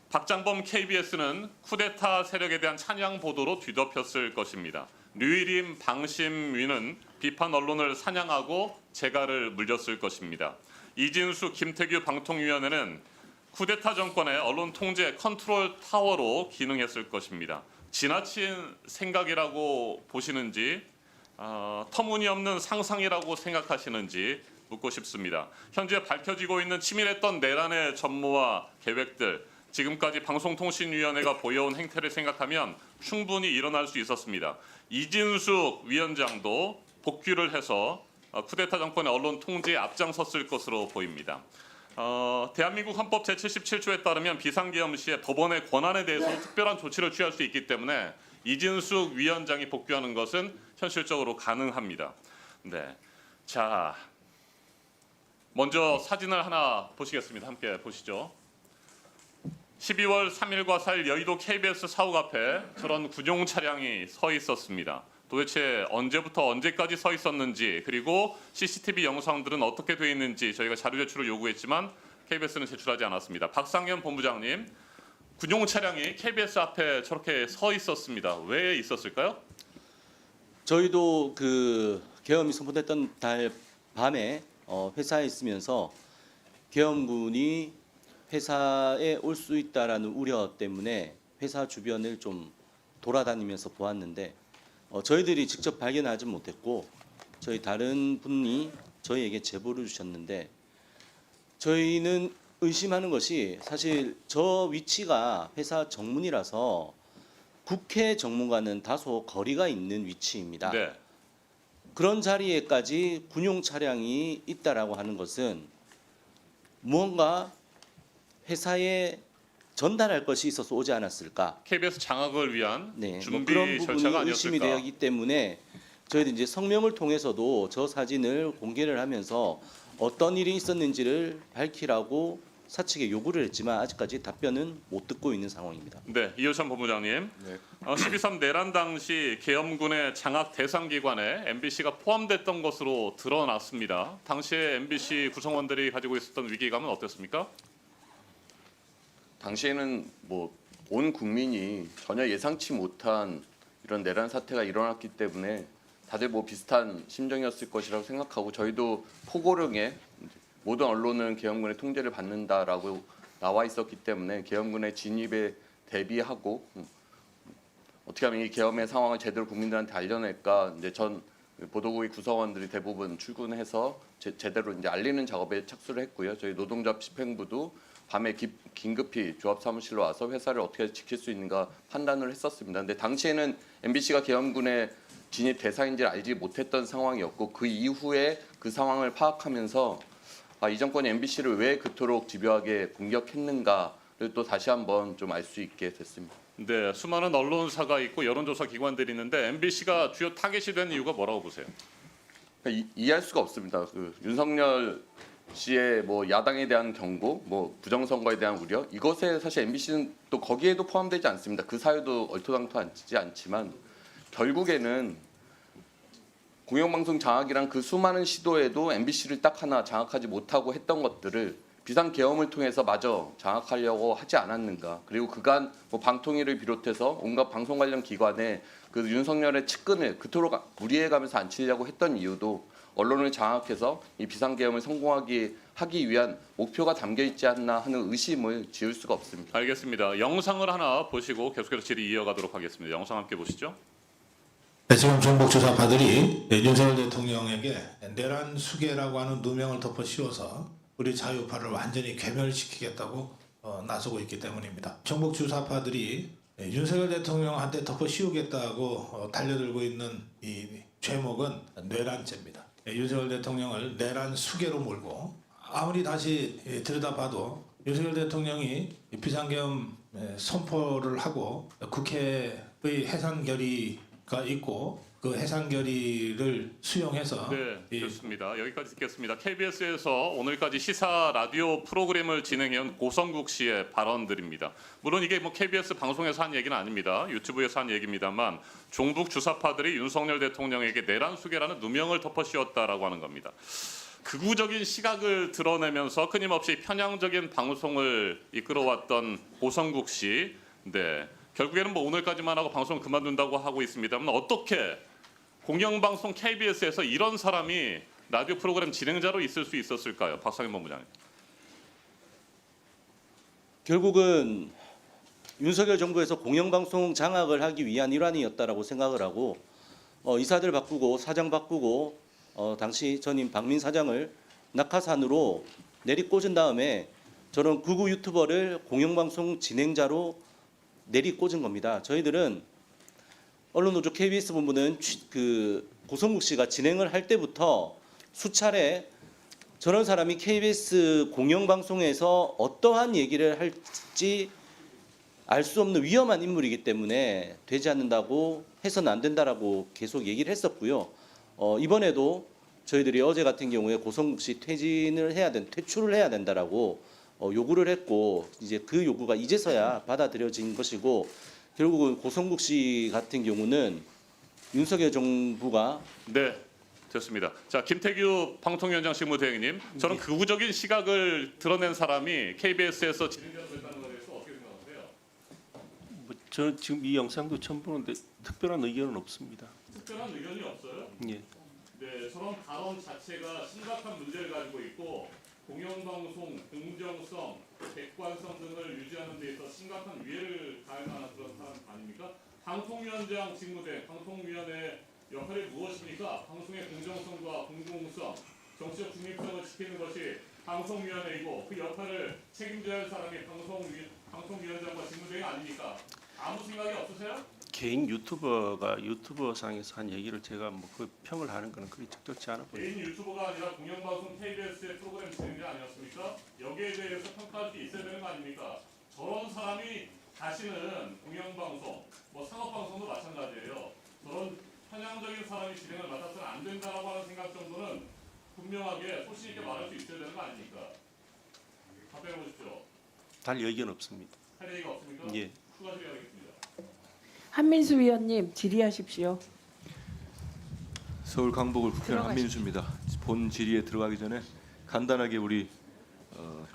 박장범 KBS는 쿠데타 세력에 대한 찬양 보도로 뒤덮였을 것입니다. 류일임 방심위는 비판 언론을 사냥하고 재갈을 물렸을 것입니다. 이진수 김태규 방통위원회는 쿠데타 정권의 언론 통제 컨트롤 타워로 기능했을 것입니다. 지나친 생각이라고 보시는지 터무니없는 상상이라고 생각하시는지 묻고 싶습니다. 현재 밝혀지고 있는 치밀했던 내란의 전모와 계획들, 지금까지 방송통신위원회가 보여온 행태를 생각하면 충분히 일어날 수 있었습니다. 이진숙 위원장도 복귀를 해서 쿠데타 정권의 언론 통제에 앞장섰을 것으로 보입니다. 대한민국 헌법 제77조에 따르면 비상계엄 시에 법원의 권한에 대해서 특별한 조치를 취할 수 있기 때문에 이진숙 위원장이 복귀하는 것은 현실적으로 가능합니다. 네, 자, 먼저 사진을 하나 보시겠습니다. 함께 보시죠. 12월 3일과 4일 여의도 KBS 사옥 앞에 저런 군용 차량이 서 있었습니다. 도대체 언제부터 언제까지 서 있었는지, 그리고 CCTV 영상들은 어떻게 되어 있는지 저희가 자료 제출을 요구했지만 KBS는 제출하지 않았습니다. 박상현 본부장님, 군용 차량이 KBS 앞에 저렇게 서 있었습니다. 왜 있었을까요? 저희도 그 계엄이 선포됐던 달 밤에 회사에 있으면서 계엄군이 회사에 올 수 있다라는 우려 때문에 회사 주변을 좀 돌아다니면서 보았는데 저희들이 직접 발견하지 못했고 저희 다른 분이 저희에게 제보를 주셨는데 저희는 의심하는 것이 사실 저 위치가 회사 정문이라서 국회 정문과는 다소 거리가 있는 위치입니다. 네. 그런 자리에까지 군용 차량이 있다라고 하는 것은 무언가 회사에 전달할 것이 있어서 오지 않았을까? KBS 장악을 위한 네, 준비 그런 절차가 부분이 의심이 아니었을까? 되기 때문에 저희들 이제 성명을 통해서도 저 사진을 공개를 하면서 어떤 일이 있었는지를 밝히라고 사측에 요구를 했지만 아직까지 답변은 못 듣고 있는 상황입니다. 네, 이호찬 본부장님. 12.3 내란 당시 계엄군의 장악 대상 기관에 MBC가 포함됐던 것으로 드러났습니다. 당시에 MBC 구성원들이 가지고 있었던 위기감은 어땠습니까? 당시에는 뭐 온 국민이 전혀 예상치 못한 이런 내란 사태가 일어났기 때문에 다들 뭐 비슷한 심정이었을 것이라고 생각하고 저희도 포고령에 모든 언론은 계엄군의 통제를 받는다라고 나와 있었기 때문에 계엄군의 진입에 대비하고 어떻게 하면 이 계엄의 상황을 제대로 국민들한테 알려낼까 이제 전 보도국의 구성원들이 대부분 출근해서 제대로 이제 알리는 작업에 착수를 했고요. 저희 노동조합 집행부도 밤에 긴급히 조합 사무실로 와서 회사를 어떻게 지킬 수 있는가 판단을 했었습니다. 근데 당시에는 MBC가 계엄군의 진입 대상인지를 알지 못했던 상황이었고 그 이후에 그 상황을 파악하면서 이 정권이 MBC를 왜 그토록 집요하게 공격했는가를 또 다시 한번 좀 알 수 있게 됐습니다. 네, 수많은 언론사가 있고 여론조사 기관들이 있는데 MBC가 주요 타겟이 된 이유가 뭐라고 보세요? 이해할 수가 없습니다. 그 윤석열 씨의 뭐 야당에 대한 경고, 뭐 부정선거에 대한 우려 이것에 사실 MBC는 또 거기에도 포함되지 않습니다. 그 사유도 얼토당토하지 않지만 결국에는 공영방송 장악이란 그 수많은 시도에도 MBC를 딱 하나 장악하지 못하고 했던 것들을 비상계엄을 통해서 마저 장악하려고 하지 않았는가. 그리고 그간 뭐 방통위를 비롯해서 온갖 방송 관련 기관에 그 윤석열의 측근을 그토록 무리해가면서 앉히려고 했던 이유도 언론을 장악해서 이 비상계엄을 하기 위한 목표가 담겨 있지 않나 하는 의심을 지울 수가 없습니다. 알겠습니다. 영상을 하나 보시고 계속해서 질의 이어가도록 하겠습니다. 영상 함께 보시죠. 네, 지금 정복 주사파들이 윤석열 대통령에게 내란 수계라고 하는 누명을 덮어 씌워서 우리 자유파를 완전히 괴멸시키겠다고 나서고 있기 때문입니다. 정복 주사파들이 윤석열 대통령한테 덮어 씌우겠다고 달려들고 있는 이 죄목은 뇌란죄입니다. 윤석열 대통령을 내란 수계로 몰고 아무리 다시 들여다봐도 윤석열 대통령이 비상계엄 선포를 하고 국회의 해산 결의가 있고 그 해산 결의를 수용해서 네, 좋습니다. 여기까지 듣겠습니다. KBS에서 오늘까지 시사 라디오 프로그램을 진행해온 고성국 씨의 발언들입니다. 물론 이게 뭐 KBS 방송에서 한 얘기는 아닙니다. 유튜브에서 한 얘기입니다만 종북 주사파들이 윤석열 대통령에게 내란 수계라는 누명을 덮어 씌웠다라고 하는 겁니다. 극우적인 시각을 드러내면서 끊임없이 편향적인 방송을 이끌어왔던 고성국 씨, 네, 결국에는 뭐 오늘까지만 하고 방송 그만둔다고 하고 있습니다만 어떻게 공영방송 KBS에서 이런 사람이 라디오 프로그램 진행자로 있을 수 있었을까요? 박상현 본부장님. 결국은 윤석열 정부에서 공영방송 장악을 하기 위한 일환이었다라고 생각을 하고 이사들 바꾸고 사장 바꾸고 당시 전임 박민 사장을 낙하산으로 내리꽂은 다음에 저런 극우 유튜버를 공영방송 진행자로 내리꽂은 겁니다. 저희들은 언론노조 KBS 본부는 그 고성국 씨가 진행을 할 때부터 수차례 저런 사람이 KBS 공영방송에서 어떠한 얘기를 할지 알 수 없는 위험한 인물이기 때문에 되지 않는다고 해서는 안 된다라고 계속 얘기를 했었고요. 이번에도 저희들이 어제 같은 경우에 고성국 씨 퇴출을 해야 된다라고 요구를 했고 이제 그 요구가 이제서야 받아들여진 것이고 결국은 고성국 씨 같은 경우는 윤석열 정부가 네, 됐습니다. 자, 김태규 방통위원장 실무대행님, 저는 극우적인 시각을 드러낸 사람이 KBS에서 진행자로 됐다는 것에 대해서 어떻게 생각하세요? 저는 지금 이 영상도 처음 보는데 특별한 의견은 없습니다. 특별한 의견이 없어요? 예. 네, 저런 발언 자체가 심각한 문제를 가지고 있고 공영방송 공정성, 객관성 등을 유지하는 데 있어 심각한 위해를 가할 만한 그런 사람 아닙니까? 방통위원장 직무대, 방통위원회 역할이 무엇입니까? 방송의 공정성과 공공성, 정치적 중립성을 지키는 것이 방송위원회이고 그 역할을 책임져야 할 사람이 방통위원장과 직무대행 아닙니까? 아무 생각이 없으세요? 개인 유튜버가 유튜버상에서 한 얘기를 제가 뭐 그 평을 하는 거는 그게 적절치 않아 보여요. 개인 유튜버가 아니라 공영방송 KBS의 프로그램 진행자 아니었습니까? 여기에 대해서 평가할 게 있어야 되는 거 아닙니까? 저런 사람이 다시는 공영방송, 뭐 상업방송도 마찬가지예요. 저런 편향적인 사람이 진행을 맡아서는 안 된다라고 하는 생각 정도는 분명하게 소신 있게 말할 수 있어야 되는 거 아닙니까? 답변해 보십시오. 달 의견 없습니다. 할 얘기가 없습니까? 예. 추가 질의하겠습니다. 한민수 위원님 질의하십시오. 서울 강북을 국회의원 한민수입니다. 본 질의에 들어가기 전에 간단하게 우리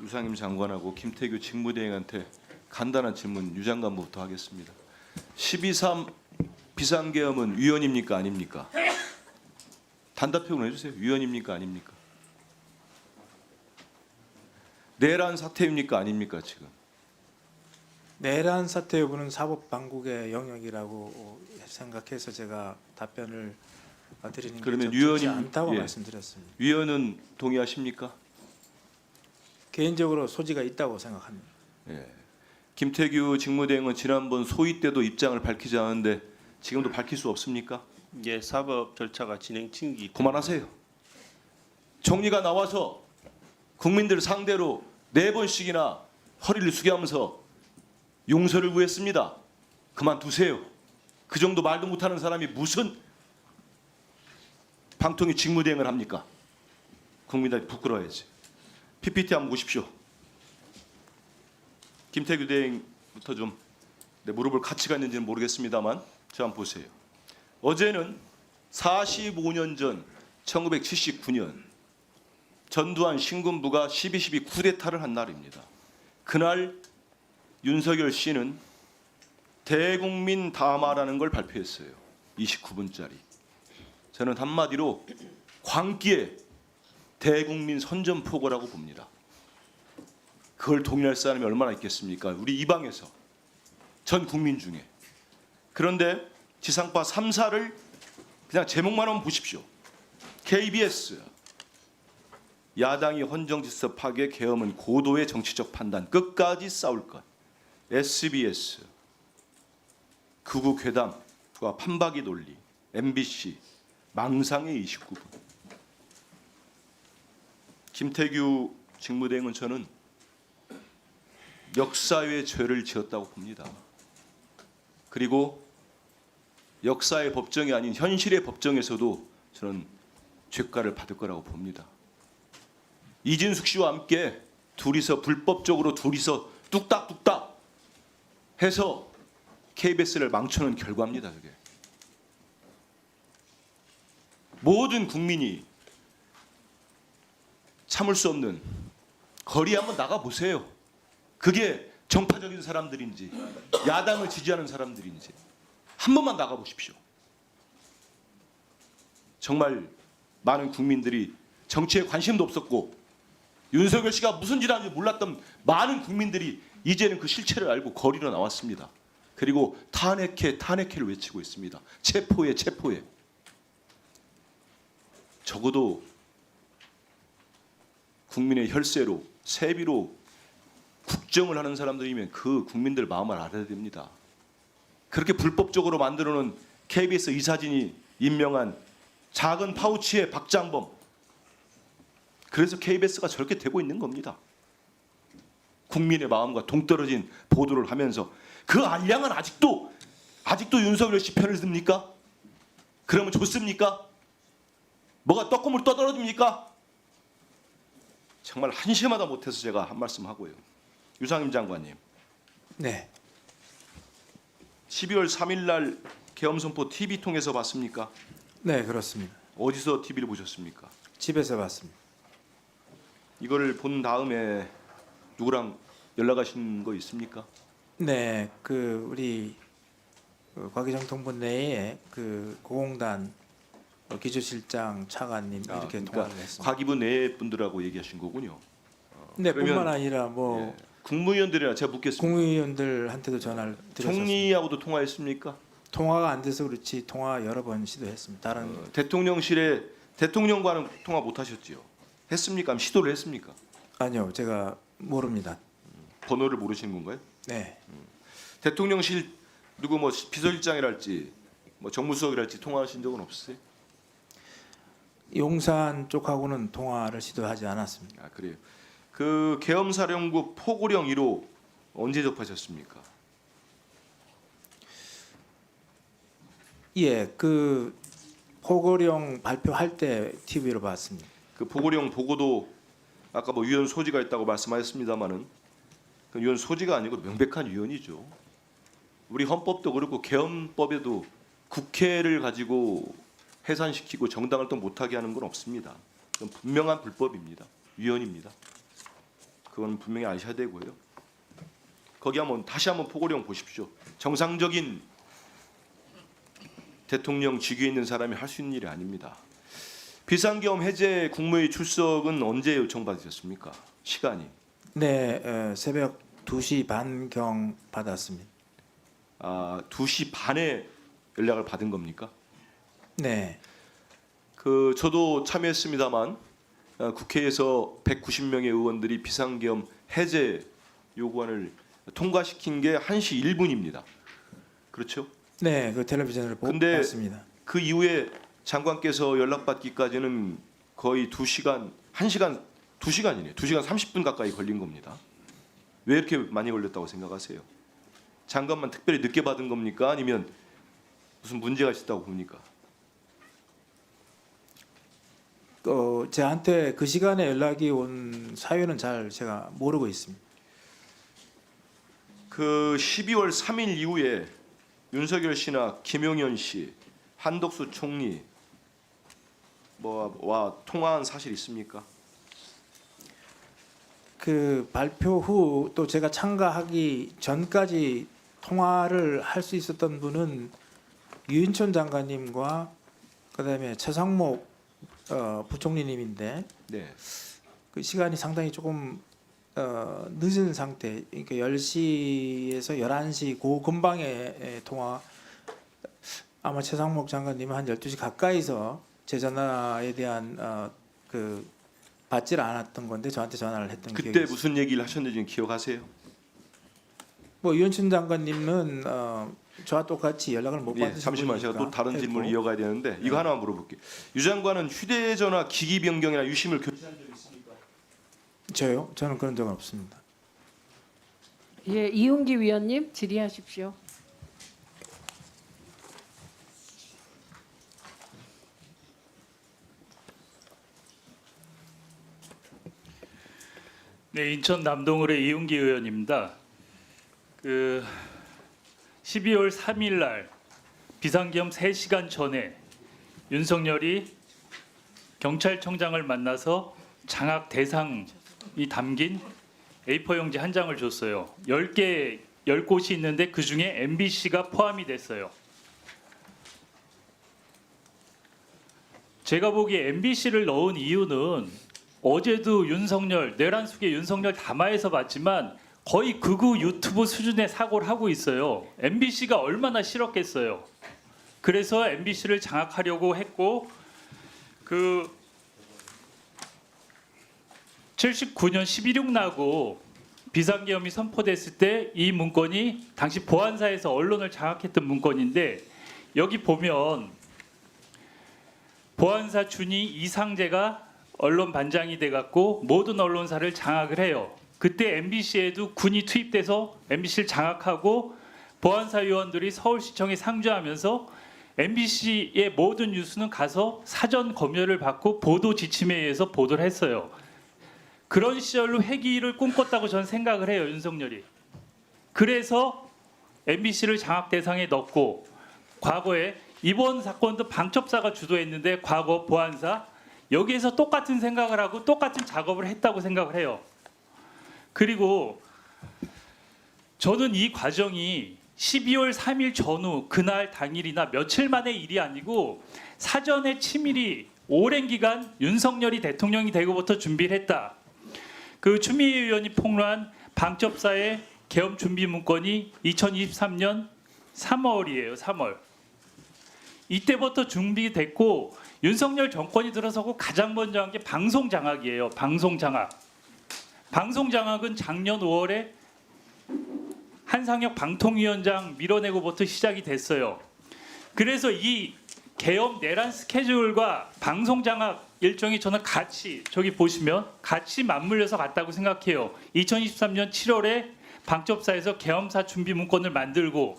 유상임 장관하고 김태규 직무대행한테 간단한 질문 유 장관부터 하겠습니다. 12.3 비상계엄은 위헌입니까 아닙니까? 단답형으로 해주세요. 위헌입니까 아닙니까? 내란 사태입니까 아닙니까 지금? 내란 사태 여부는 사법 당국의 영역이라고 생각해서 제가 답변을 드리는 게 그러면 적절치 위원님, 않다고 예. 말씀드렸습니다. 위헌은 동의하십니까? 개인적으로 소지가 있다고 생각합니다. 예. 김태규 직무대행은 지난번 소위 때도 입장을 밝히지 않았는데 지금도 밝힐 수 없습니까? 예, 사법 절차가 진행 중이기 때문에 그만하세요. 총리가 나와서 국민들 상대로 4번씩이나 허리를 숙여하면서 용서를 구했습니다. 그만두세요. 그 정도 말도 못하는 사람이 무슨 방통위 직무대행을 합니까? 국민들이 부끄러워야지. PPT 한번 보십시오. 김태규 대행부터 좀 무릎을 같이 갔는지는 모르겠습니다만 저 한번 보세요. 어제는 45년 전 1979년 전두환 신군부가 12.12 쿠데타를 한 날입니다. 그날 윤석열 씨는 대국민 담화라는 걸 발표했어요. 29분짜리. 저는 한마디로 광기의 대국민 선전포고라고 봅니다. 그걸 동의할 사람이 얼마나 있겠습니까? 우리 이 방에서 전 국민 중에. 그런데 지상파 3사를 그냥 제목만 한번 보십시오. KBS 야당이 헌정질서 파괴 계엄은 고도의 정치적 판단 끝까지 싸울 것. SBS 극우 괴담과 판박이 논리. MBC 망상의 29분. 김태규 직무대행은 저는 역사의 죄를 지었다고 봅니다. 그리고 역사의 법정이 아닌 현실의 법정에서도 저는 죄가를 받을 거라고 봅니다. 이진숙 씨와 함께 둘이서 불법적으로 뚝딱뚝딱 해서 KBS를 망쳐놓은 결과입니다. 그게. 모든 국민이 참을 수 없는 거리에 한번 나가보세요. 그게 정파적인 사람들인지 야당을 지지하는 사람들인지 한 번만 나가보십시오. 정말 많은 국민들이 정치에 관심도 없었고 윤석열 씨가 무슨 짓 하는지 몰랐던 많은 국민들이 이제는 그 실체를 알고 거리로 나왔습니다. 그리고 탄핵해를 외치고 있습니다. 체포해. 적어도 국민의 혈세로 세비로 국정을 하는 사람들이면 그 국민들 마음을 알아야 됩니다. 그렇게 불법적으로 만들어놓은 KBS 이사진이 임명한 작은 파우치의 박장범. 그래서 KBS가 저렇게 되고 있는 겁니다. 국민의 마음과 동떨어진 보도를 하면서 그 알량은 아직도 윤석열 씨 편을 듭니까? 그러면 좋습니까? 뭐가 떡고물 떠떨어집니까? 정말 한심하다 못해서 제가 한 말씀 하고요. 유상임 장관님, 네, 12월 3일 날 계엄선포 TV 통해서 봤습니까? 네 그렇습니다. 어디서 TV를 보셨습니까? 집에서 봤습니다. 이거를 본 다음에 누구랑 연락하신 거 있습니까? 네, 그 우리 과기정 통부 내에 그 고공단 기조실장 차관님 이렇게 그러니까 통화를 했습니다. 과기부 내 분들하고 얘기하신 거군요. 네, 그러면- 뿐만 아니라 뭐 예, 국무위원들이나 제가 묻겠습니다. 국무위원들한테도 전화를 드렸었습니다. 총리하고도 통화했습니까? 통화가 안 돼서 그렇지 통화 여러 번 시도했습니다. 다른 대통령실에 대통령과는 통화 못 하셨지요? 했습니까? 아니면 시도를 했습니까? 아니요, 제가 모릅니다. 번호를 모르시는 건가요? 네, 대통령실 누구 뭐 비서실장이랄지 뭐 정무수석이랄지 통화하신 적은 없으세요? 용산 쪽하고는 통화를 시도하지 않았습니다. 아 그래요. 그 계엄사령부 포고령 1호 언제 접하셨습니까? 예, 그 포고령 발표할 때 TV로 봤습니다. 그 포고령 보고도 아까 뭐 위헌 소지가 있다고 말씀하셨습니다마는 그 위헌 소지가 아니고 명백한 위헌이죠. 우리 헌법도 그렇고 계엄법에도 국회를 가지고 해산시키고 정당 활동 못하게 하는 건 없습니다. 그건 분명한 불법입니다. 위헌입니다. 그건 분명히 아셔야 되고요. 거기 한번 다시 한번 포고령 보십시오. 정상적인 대통령 직위에 있는 사람이 할 수 있는 일이 아닙니다. 비상계엄 해제 국무회의 출석은 언제 요청받으셨습니까? 시간이? 네, 새벽 2시 반경 받았습니다. 아, 2시 반에 연락을 받은 겁니까? 네, 그 저도 참여했습니다만 국회에서 190명의 의원들이 비상계엄 해제 요구안을 통과시킨 게 1시 1분입니다. 그렇죠? 네, 그 텔레비전을 근데 봤습니다. 그 이후에 장관께서 연락받기까지는 거의 2시간이네요. 2시간 30분 가까이 걸린 겁니다. 왜 이렇게 많이 걸렸다고 생각하세요? 장관만 특별히 늦게 받은 겁니까? 아니면 무슨 문제가 있었다고 봅니까? 저한테 그 시간에 연락이 온 사유는 잘 제가 모르고 있습니다. 그 12월 3일 이후에 윤석열 씨나 김용현 씨, 한덕수 총리 뭐와 통화한 사실 있습니까? 그 발표 후 또 제가 참가하기 전까지 통화를 할 수 있었던 분은 유인촌 장관님과 그다음에 최상목 부총리님인데 네. 그 시간이 상당히 조금 늦은 상태, 그러니까 10시에서 11시 그 근방에 통화. 아마 최상목 장관님은 한 12시 가까이서 제 전화에 대한 그 받질 않았던 건데 저한테 전화를 했던 기억이 그때 있습니다. 무슨 얘기를 하셨는지 기억하세요? 뭐 유현춘 장관님은 저와 똑같이 연락을 못 예, 받으신 잠시만 제가 또 다른 했고. 질문을 이어가야 되는데 이거 하나만 물어볼게요. 유 장관은 휴대전화 기기 변경이나 유심을 교체한 적 있습니까? 저요? 저는 그런 적은 없습니다. 예, 이용기 위원님 질의하십시오. 네, 인천 남동을의 이용기 의원입니다. 그 12월 3일 날 비상계엄 3시간 전에 윤석열이 경찰청장을 만나서 장학 대상이 담긴 A4 용지 한 장을 줬어요. 10곳이 있는데 그중에 MBC가 포함이 됐어요. 제가 보기에 MBC를 넣은 이유는 어제도 윤석열, 내란 속에 윤석열 담화에서 봤지만 거의 극우 유튜브 수준의 사고를 하고 있어요. MBC가 얼마나 싫었겠어요. 그래서 MBC를 장악하려고 했고 그 79년 11.6 나고 비상계엄이 선포됐을 때 이 문건이 당시 보안사에서 언론을 장악했던 문건인데 여기 보면 보안사 준이 이상재가 언론 반장이 돼갖고 모든 언론사를 장악을 해요. 그때 MBC에도 군이 투입돼서 MBC를 장악하고 보안사 요원들이 서울시청에 상주하면서 MBC의 모든 뉴스는 가서 사전 검열을 받고 보도 지침에 의해서 보도를 했어요. 그런 시절로 회귀를 꿈꿨다고 저는 생각을 해요. 윤석열이. 그래서 MBC를 장악 대상에 넣고 과거에 이번 사건도 방첩사가 주도했는데 과거 보안사 여기에서 똑같은 생각을 하고 똑같은 작업을 했다고 생각을 해요. 그리고 저는 이 과정이 12월 3일 전후 그날 당일이나 며칠 만의 일이 아니고 사전에 치밀히 오랜 기간 윤석열이 대통령이 되고부터 준비를 했다. 그 추미애 의원이 폭로한 방첩사의 계엄 준비 문건이 2023년 3월이에요. 3월. 이때부터 준비됐고 윤석열 정권이 들어서고 가장 먼저 한 게 방송 장악이에요. 방송 장악. 방송 장악은 작년 5월에 한상혁 방통위원장 밀어내고부터 시작이 됐어요. 그래서 이 계엄 내란 스케줄과 방송 장악 일정이 저는 같이 저기 보시면 같이 맞물려서 갔다고 생각해요. 2023년 7월에 방첩사에서 계엄사 준비 문건을 만들고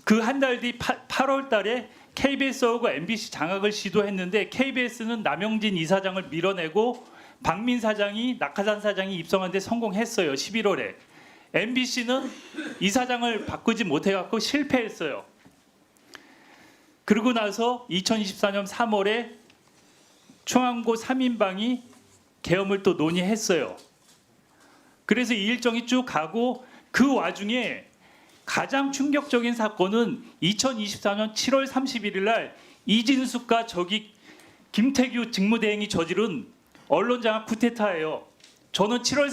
그 한 달 뒤 8월 달에 KBS하고 MBC 장악을 시도했는데 KBS는 남영진 이사장을 밀어내고 박민 사장이 낙하산 사장이 입성한 데 성공했어요. 11월에. MBC는 이사장을 바꾸지 못해갖고 실패했어요. 그러고 나서 2024년 3월에 중앙고 3인방이 계엄을 또 논의했어요. 그래서 이 일정이 쭉 가고 그 와중에 가장 충격적인 사건은 2024년 7월 31일 날 이진숙과 저기 김태규 직무대행이 저지른 언론장악 쿠데타예요. 저는 7월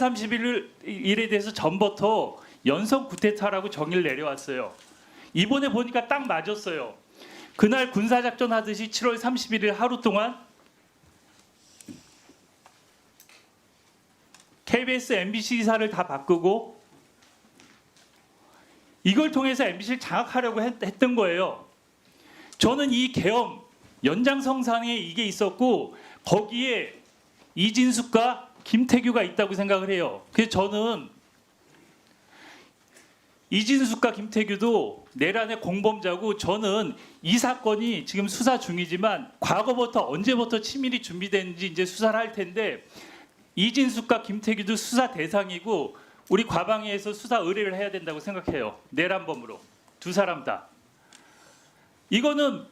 31일에 대해서 전부터 연성 쿠데타라고 정의를 내려왔어요. 이번에 보니까 딱 맞았어요. 그날 군사작전 하듯이 7월 31일 하루 동안 KBS, MBC 이사를 다 바꾸고 이걸 통해서 MBC를 장악하려고 했던 거예요. 저는 이 계엄 연장선상에 이게 있었고 거기에 이진숙과 김태규가 있다고 생각을 해요. 그래서 저는 이진숙과 김태규도 내란의 공범자고 저는 이 사건이 지금 수사 중이지만 과거부터 언제부터 치밀히 준비됐는지 이제 수사를 할 텐데 이진숙과 김태규도 수사 대상이고 우리 과방위에서 수사 의뢰를 해야 된다고 생각해요. 내란범으로 두 사람 다. 이거는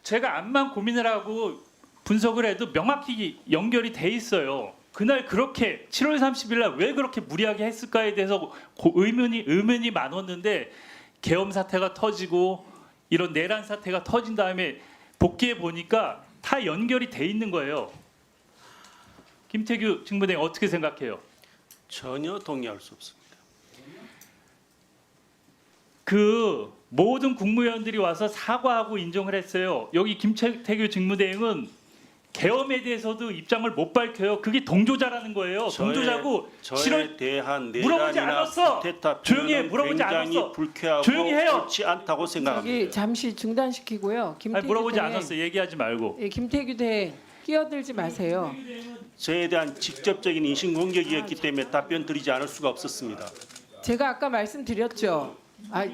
제가 암만 고민을 하고 분석을 해도 명확히 연결이 돼 있어요. 그날 그렇게 7월 30일 날 왜 그렇게 무리하게 했을까에 대해서 의문이 많았는데 계엄 사태가 터지고 이런 내란 사태가 터진 다음에 복귀해 보니까 다 연결이 돼 있는 거예요. 김태규 직무대행 어떻게 생각해요? 전혀 동의할 수 없습니다. 그 모든 국무위원들이 와서 사과하고 인정을 했어요. 여기 김태규 직무대행은 계엄에 대해서도 입장을 못 밝혀요. 그게 동조자라는 거예요. 동조자고 저에 대한 물어보지 내란이나 않았어. 쿠데타 조용히 해. 표현은 물어보지 굉장히 않았어. 불쾌하고 조용히 해요. 옳지 않다고 생각합니다. 저기 잠시 중단시키고요. 아니, 물어보지 대행, 않았어. 얘기하지 말고. 예, 김태규 대행 끼어들지 마세요. 저에 대한 직접적인 인신공격이었기 때문에 답변 드리지 않을 수가 없었습니다. 제가 아까 말씀드렸죠.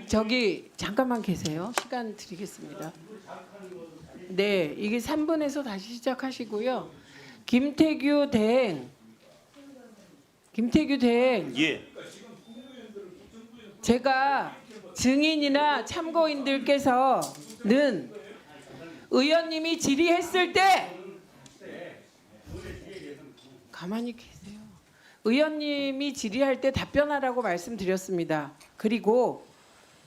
저기 잠깐만 계세요. 시간 드리겠습니다. 네, 이게 3분에서 다시 시작하시고요. 김태규 대행. 예. 제가 증인이나 참고인들께서는 의원님이 질의했을 때 가만히 계세요. 의원님이 질의할 때 답변하라고 말씀드렸습니다. 그리고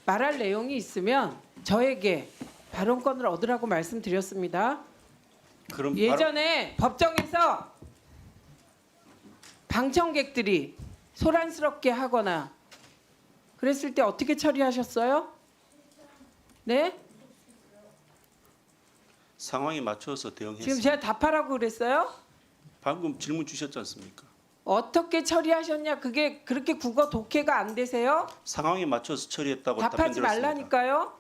말할 내용이 있으면 저에게 발언권을 얻으라고 말씀드렸습니다. 그럼 예전에 법정에서 방청객들이 소란스럽게 하거나 그랬을 때 어떻게 처리하셨어요? 네? 상황에 맞춰서 대응했습니다. 지금 제가 답하라고 그랬어요? 방금 질문 주셨지 않습니까? 어떻게 처리하셨냐? 그게 그렇게 국어 독해가 안 되세요? 상황에 맞춰서 처리했다고 답하지 답변드렸습니다. 말라니까요.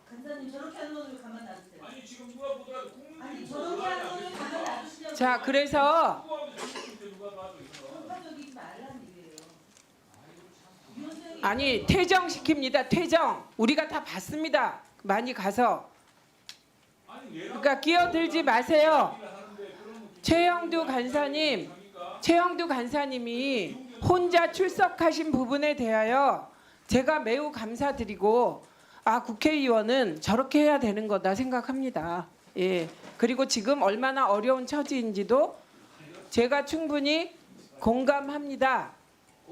자, 그래서 아니 퇴정시킵니다. 퇴정. 우리가 다 봤습니다. 많이 가서. 그러니까 끼어들지 마세요. 최영두 간사님이 혼자 출석하신 부분에 대하여 제가 매우 감사드리고 국회의원은 저렇게 해야 되는 거다 생각합니다. 예. 그리고 지금 얼마나 어려운 처지인지도 제가 충분히 공감합니다.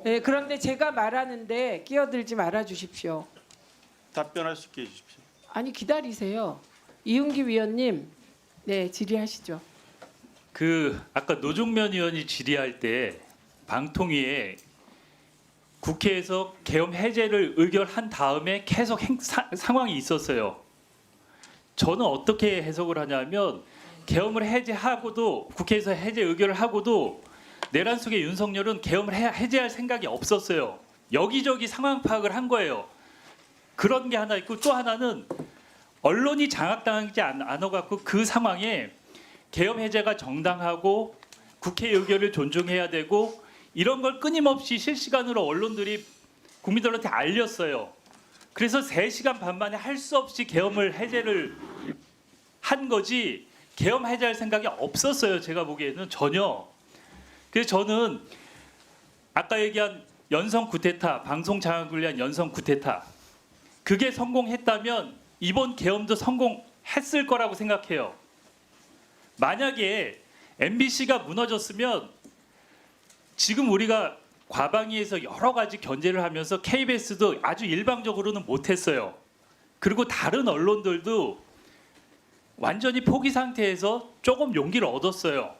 예. 그런데 제가 말하는데 끼어들지 말아 주십시오. 답변할 수 있게 해주십시오. 아니 기다리세요. 이윤기 위원님, 네 질의하시죠. 아까 노종면 의원이 질의할 때 방통위에 국회에서 계엄 해제를 의결한 다음에 계속 상황이 있었어요. 저는 어떻게 해석을 하냐면 계엄을 해제하고도 국회에서 해제 의결을 하고도 내란 속의 윤석열은 계엄을 해제할 생각이 없었어요. 여기저기 상황 파악을 한 거예요. 그런 게 하나 있고 또 하나는 언론이 장악당하지 않아갖고 그 상황에 계엄 해제가 정당하고 국회 의결을 존중해야 되고 이런 걸 끊임없이 실시간으로 언론들이 국민들한테 알렸어요. 그래서 3시간 반 만에 할 수 없이 계엄을 해제를 한 거지 계엄 해제할 생각이 없었어요. 제가 보기에는 전혀. 그래서 저는 아까 얘기한 연성 쿠데타, 방송 장악을 위한 연성 쿠데타 그게 성공했다면 이번 계엄도 성공했을 거라고 생각해요. 만약에 MBC가 무너졌으면 지금 우리가 과방위에서 여러 가지 견제를 하면서 KBS도 아주 일방적으로는 못했어요. 그리고 다른 언론들도 완전히 포기 상태에서 조금 용기를 얻었어요.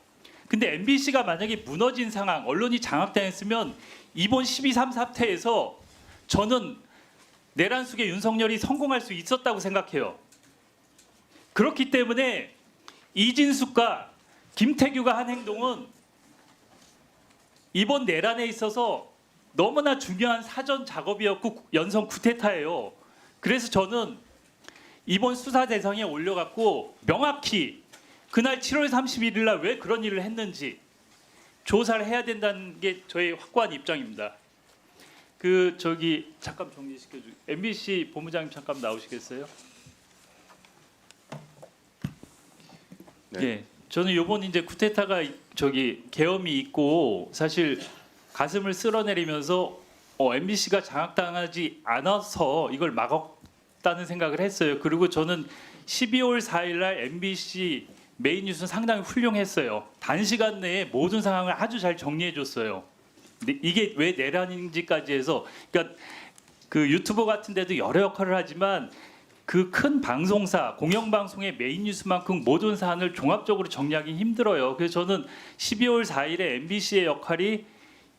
근데 MBC가 만약에 무너진 상황, 언론이 장악당했으면 이번 12.3 사태에서 저는 내란 속의 윤석열이 성공할 수 있었다고 생각해요. 그렇기 때문에 이진숙과 김태규가 한 행동은 이번 내란에 있어서 너무나 중요한 사전 작업이었고 연성 쿠데타예요. 그래서 저는 이번 수사 대상에 올려갖고 명확히 그날 7월 31일 날 왜 그런 일을 했는지 조사를 해야 된다는 게 저의 확고한 입장입니다. 잠깐 정리시켜주. MBC 본부장님 잠깐 나오시겠어요? 네. 예, 저는 이번 이제 쿠데타가 계엄이 있고 사실 가슴을 쓸어내리면서 MBC가 장악당하지 않아서 이걸 막았다는 생각을 했어요. 그리고 저는 12월 4일 날 MBC 메인 뉴스는 상당히 훌륭했어요. 단시간 내에 모든 상황을 아주 잘 정리해줬어요. 근데 이게 왜 내란인지까지 해서, 그러니까 그 유튜버 같은 데도 여러 역할을 하지만 그 큰 방송사, 공영방송의 메인 뉴스만큼 모든 사안을 종합적으로 정리하기 힘들어요. 그래서 저는 12월 4일에 MBC의 역할이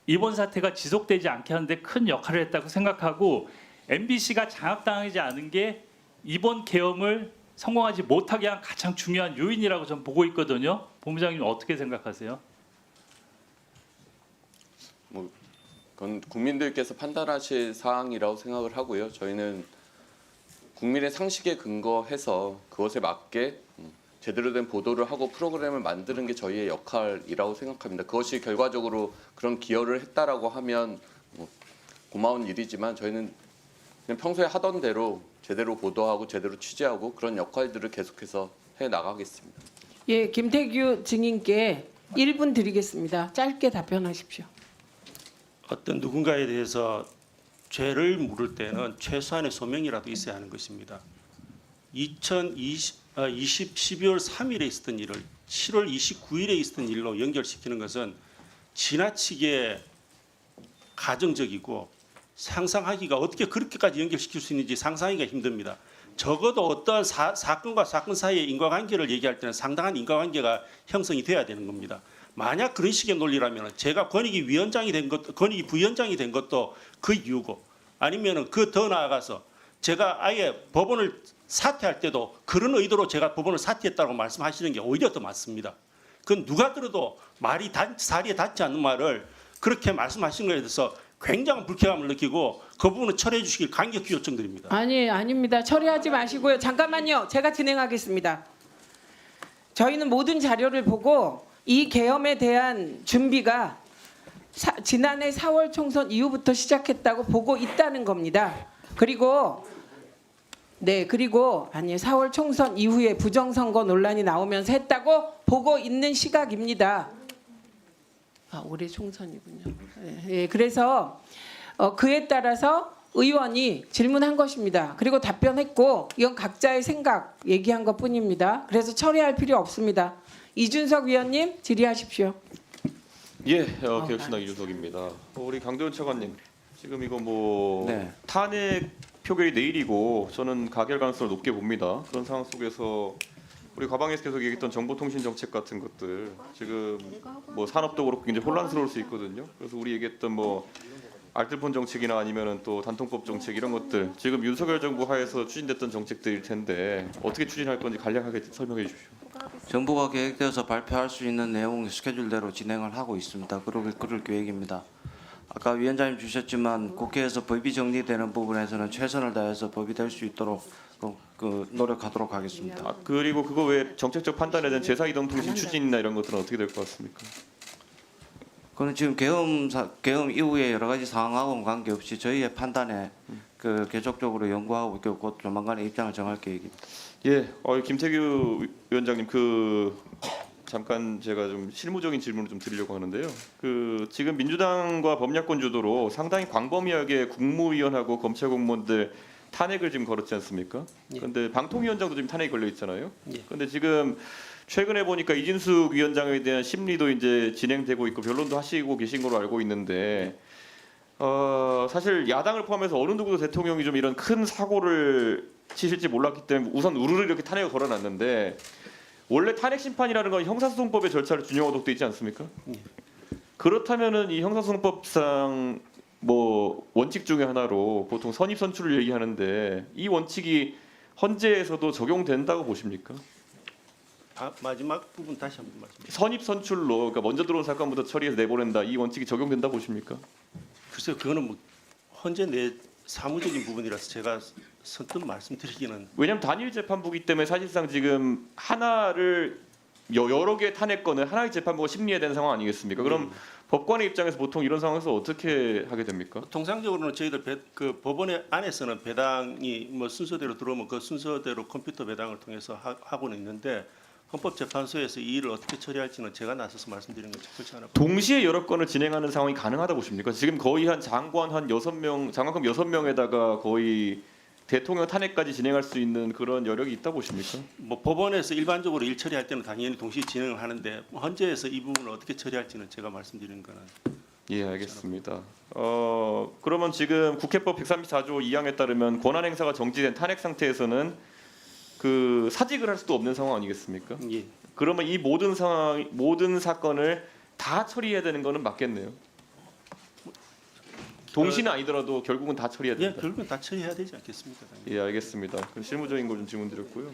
이번 사태가 지속되지 않게 하는데 큰 역할을 했다고 생각하고 MBC가 장악당하지 않은 게 이번 계엄을 성공하지 못하게 한 가장 중요한 요인이라고 저는 보고 있거든요. 본부장님 어떻게 생각하세요? 그건 국민들께서 판단하실 사항이라고 생각을 하고요. 저희는 국민의 상식에 근거해서 그것에 맞게 제대로 된 보도를 하고 프로그램을 만드는 게 저희의 역할이라고 생각합니다. 그것이 결과적으로 그런 기여를 했다라고 하면 고마운 일이지만 저희는 그냥 평소에 하던 대로 제대로 보도하고 제대로 취재하고 그런 역할들을 계속해서 해 나가겠습니다. 예, 김태규 증인께 1분 드리겠습니다. 짧게 답변하십시오. 어떤 누군가에 대해서 죄를 물을 때는 최소한의 소명이라도 있어야 하는 것입니다. 12월 3일에 있었던 일을 7월 29일에 있었던 일로 연결시키는 것은 지나치게 가정적이고 상상하기가 어떻게 그렇게까지 연결시킬 수 있는지 상상하기가 힘듭니다. 적어도 어떤 사건과 사건 사이의 인과관계를 얘기할 때는 상당한 인과관계가 형성이 돼야 되는 겁니다. 만약 그런 식의 논리라면 제가 권익위 부위원장이 된 것도 그 이유고 아니면은 그 더 나아가서 제가 아예 법원을 사퇴할 때도 그런 의도로 제가 법원을 사퇴했다고 말씀하시는 게 오히려 더 맞습니다. 그건 누가 들어도 사리에 닿지 않는 말을 그렇게 말씀하신 거에 대해서 굉장한 불쾌감을 느끼고 그 부분을 처리해 주시길 간격히 요청드립니다. 아닙니다. 처리하지 마시고요. 잠깐만요. 제가 진행하겠습니다. 저희는 모든 자료를 보고 이 계엄에 대한 준비가 지난해 4월 총선 이후부터 시작했다고 보고 있다는 겁니다. 그리고 4월 총선 이후에 부정선거 논란이 나오면서 했다고 보고 있는 시각입니다. 올해 총선이군요. 예, 그래서 그에 따라서 의원이 질문한 것입니다. 그리고 답변했고 이건 각자의 생각 얘기한 것뿐입니다. 그래서 처리할 필요 없습니다. 이준석 위원님 질의하십시오. 예, 개혁신당 이준석입니다. 우리 강도현 차관님, 지금 이거 뭐 탄핵 표결이 내일이고 저는 가결 가능성을 높게 봅니다. 그런 상황 속에서 우리 과방에서 계속 얘기했던 정보통신 정책 같은 것들 지금 뭐 산업도 그렇고 굉장히 혼란스러울 수 있거든요. 그래서 우리 얘기했던 뭐 알뜰폰 정책이나 아니면은 또 단통법 정책 이런 것들 지금 윤석열 정부 하에서 추진됐던 정책들일 텐데 어떻게 추진할 건지 간략하게 설명해 주십시오. 정부가 계획되어서 발표할 수 있는 내용 스케줄대로 진행을 하고 있습니다. 그럴 계획입니다. 아까 위원장님 주셨지만 국회에서 법이 정리되는 부분에서는 최선을 다해서 법이 될 수 있도록 노력하도록 하겠습니다. 그리고 그거 외에 정책적 판단에 대한 제사이동통신 추진이나 이런 것들은 어떻게 될 것 같습니까? 그는 지금 계엄 이후에 여러 가지 상황하고는 관계없이 저희의 판단에 계속적으로 연구하고 있고 곧 조만간에 입장을 정할 계획입니다. 예, 김태규 위원장님 잠깐 제가 좀 실무적인 질문을 좀 드리려고 하는데요. 지금 민주당과 법야권 주도로 상당히 광범위하게 국무위원하고 검찰 공무원들 탄핵을 지금 걸었지 않습니까? 그런데 방통위원장도 지금 탄핵이 걸려 있잖아요. 그런데 지금 최근에 보니까 이진숙 위원장에 대한 심리도 이제 진행되고 있고 변론도 하시고 계신 걸로 알고 있는데 사실 야당을 포함해서 어느 누구도 대통령이 좀 이런 큰 사고를 치실지 몰랐기 때문에 우선 우르르 이렇게 탄핵을 걸어놨는데 원래 탄핵 심판이라는 건 형사소송법의 절차를 준용하도록 돼 있지 않습니까? 그렇다면은 이 형사소송법상 뭐 원칙 중에 하나로 보통 선입 선출을 얘기하는데 이 원칙이 헌재에서도 적용된다고 보십니까? 마지막 부분 다시 한번 말씀해 주세요. 선입 선출로 그러니까 먼저 들어온 사건부터 처리해서 내보낸다 이 원칙이 적용된다 보십니까? 글쎄요, 그거는 뭐 헌재 내 사무적인 부분이라서 제가 선뜻 말씀드리기는. 왜냐하면 단일 재판부기 때문에 사실상 지금 하나를 여러 개의 탄핵건을 하나의 재판부가 심리해야 되는 상황 아니겠습니까? 그럼 법관의 입장에서 보통 이런 상황에서 어떻게 하게 됩니까? 통상적으로는 저희들 법원 안에서는 배당이 뭐 순서대로 들어오면 그 순서대로 컴퓨터 배당을 통해서 하고는 있는데 헌법재판소에서 이 일을 어떻게 처리할지는 제가 나서서 말씀드리는 건 적절치 않아. 동시에 여러 건을 진행하는 상황이 가능하다 보십니까? 지금 거의 한 장관 한 6명, 장관급 6명에다가 거의 대통령 탄핵까지 진행할 수 있는 그런 여력이 있다 보십니까? 뭐 법원에서 일반적으로 일 처리할 때는 당연히 동시에 진행을 하는데 헌재에서 이 부분을 어떻게 처리할지는 제가 말씀드리는 거는. 예, 알겠습니다. 그러면 지금 국회법 134조 2항에 따르면 권한 행사가 정지된 탄핵 상태에서는 사직을 할 수도 없는 상황 아니겠습니까? 예. 그러면 이 모든 사건을 다 처리해야 되는 거는 맞겠네요. 동시는 아니더라도 결국은 다 처리해야 된다. 예, 결국은 다 처리해야 되지 않겠습니까? 예, 알겠습니다. 그럼 실무적인 거 좀 질문드렸고요.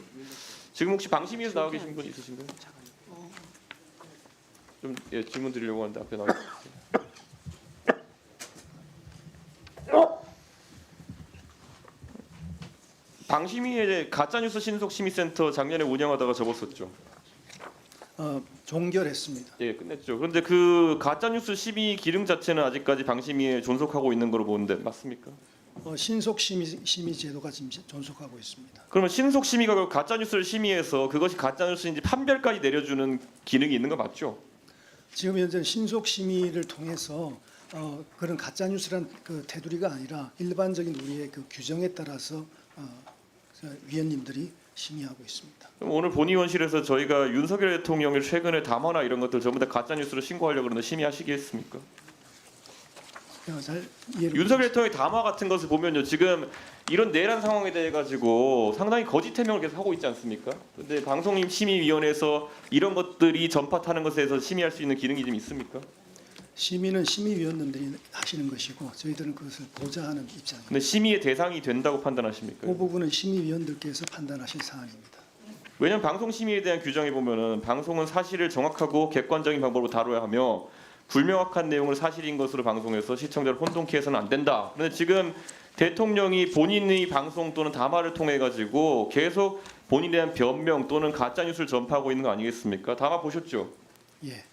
지금 혹시 방심위에서 나와 계신 분 있으신가요? 좀 질문 드리려고 하는데 앞에 나와 계세요. 방심위의 가짜뉴스 신속심의센터 작년에 운영하다가 접었었죠. 종결했습니다. 예, 끝냈죠. 그런데 그 가짜뉴스 심의 기능 자체는 아직까지 방심위에 존속하고 있는 거로 보는데 맞습니까? 신속 심의 제도가 지금 존속하고 있습니다. 그러면 신속 심의가 가짜뉴스를 심의해서 그것이 가짜뉴스인지 판별까지 내려주는 기능이 있는 거 맞죠? 지금 현재 신속 심의를 통해서 그런 가짜 뉴스란 테두리가 아니라 일반적인 우리의 규정에 따라서 위원님들이 심의하고 있습니다. 그럼 오늘 본의원실에서 저희가 윤석열 대통령의 최근의 담화나 이런 것들 전부 다 가짜 뉴스로 신고하려고 그러는데 심의하시겠습니까? 잘 이해를 윤석열 대통령의 담화 같은 것을 보면요, 지금 이런 내란 상황에 대해 가지고 상당히 거짓 해명을 계속 하고 있지 않습니까? 그런데 방송임 심의위원회에서 이런 것들이 전파 타는 것에 대해서 심의할 수 있는 기능이 좀 있습니까? 심의는 심의위원들이 하시는 것이고 저희들은 그것을 보좌하는 입장입니다. 근데 심의의 대상이 된다고 판단하십니까? 그 부분은 심의위원들께서 판단하실 사안입니다. 왜냐하면 방송 심의에 대한 규정에 보면은 방송은 사실을 정확하고 객관적인 방법으로 다뤄야 하며 불명확한 내용을 사실인 것으로 방송해서 시청자를 혼동케 해서는 안 된다. 그런데 지금 대통령이 본인의 방송 또는 담화를 통해 가지고 계속 본인에 대한 변명 또는 가짜 뉴스를 전파하고 있는 거 아니겠습니까? 담화 보셨죠? 예.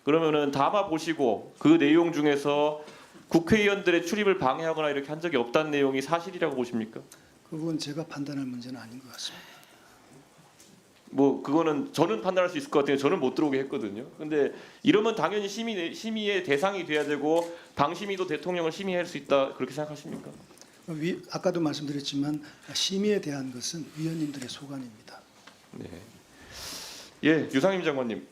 그러면은 담화 보시고 그 내용 중에서 국회의원들의 출입을 방해하거나 이렇게 한 적이 없다는 내용이 사실이라고 보십니까? 그건 제가 판단할 문제는 아닌 것 같습니다. 뭐 그거는 저는 판단할 수 있을 것 같아요. 저는 못 들어오게 했거든요. 근데 이러면 당연히 심의의 대상이 돼야 되고 방심위도 대통령을 심의할 수 있다 그렇게 생각하십니까? 아까도 말씀드렸지만 심의에 대한 것은 위원님들의 소관입니다. 네. 예, 유상임 장관님.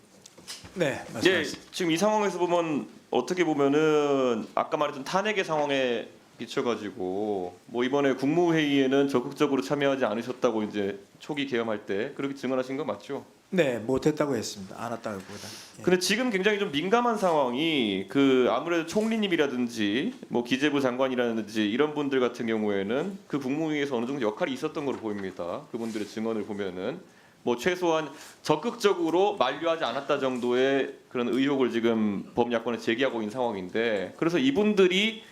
네, 예, 말씀하세요. 지금 이 상황에서 보면 어떻게 보면은 아까 말했던 탄핵의 상황에 비춰가지고 뭐 이번에 국무회의에는 적극적으로 참여하지 않으셨다고 이제 초기 계엄할 때 그렇게 증언하신 거 맞죠? 네, 못했다고 했습니다. 안 왔다기보다. 예. 근데 지금 굉장히 좀 민감한 상황이 그 아무래도 총리님이라든지 뭐 기재부 장관이라든지 이런 분들 같은 경우에는 그 국무회의에서 어느 정도 역할이 있었던 걸로 보입니다. 그분들의 증언을 보면은 뭐 최소한 적극적으로 만류하지 않았다 정도의 그런 의혹을 지금 범야권에 제기하고 있는 상황인데 그래서 이분들이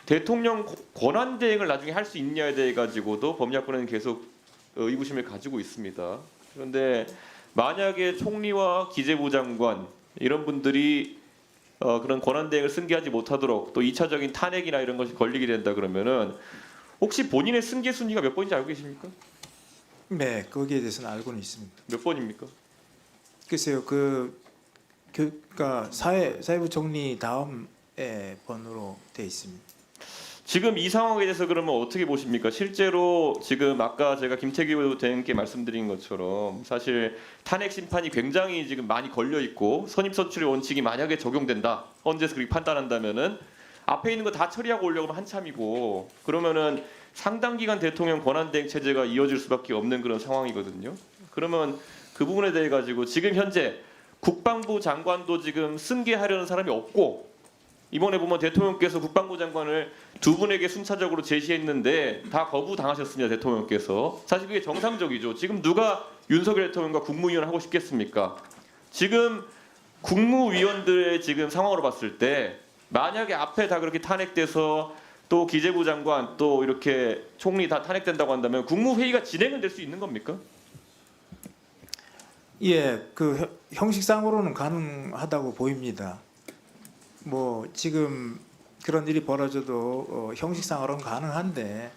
대통령 권한 대행을 나중에 할 수 있냐에 대해 가지고도 범야권은 계속 의구심을 가지고 있습니다. 그런데 만약에 총리와 기재부 장관 이런 분들이 그런 권한 대행을 승계하지 못하도록 또 2차적인 탄핵이나 이런 것이 걸리게 된다 그러면은 혹시 본인의 승계 순위가 몇 번인지 알고 계십니까? 네, 거기에 대해서는 알고는 있습니다. 몇 번입니까? 글쎄요, 그러니까 사회부 총리 다음에 번호로 돼 있습니다. 지금 이 상황에 대해서 그러면 어떻게 보십니까? 실제로 지금 아까 제가 김태규 대행께 말씀드린 것처럼 사실 탄핵 심판이 굉장히 지금 많이 걸려 있고 선임 선출의 원칙이 만약에 적용된다. 헌재에서 그렇게 판단한다면은 앞에 있는 거 다 처리하고 오려고 하면 한참이고 그러면은 상당 기간 대통령 권한 대행 체제가 이어질 수밖에 없는 그런 상황이거든요. 그러면 그 부분에 대해 가지고 지금 현재 국방부 장관도 지금 승계하려는 사람이 없고 이번에 보면 대통령께서 국방부 장관을 두 분에게 순차적으로 제시했는데 다 거부당하셨습니다. 대통령께서. 사실 그게 정상적이죠. 지금 누가 윤석열 대통령과 국무위원 하고 싶겠습니까? 지금 국무위원들의 지금 상황으로 봤을 때 만약에 앞에 다 그렇게 탄핵돼서 또 기재부 장관 또 이렇게 총리 다 탄핵된다고 한다면 국무회의가 진행은 될 수 있는 겁니까? 예, 그 형식상으로는 가능하다고 보입니다. 뭐 지금 그런 일이 벌어져도 형식상으로는 가능한데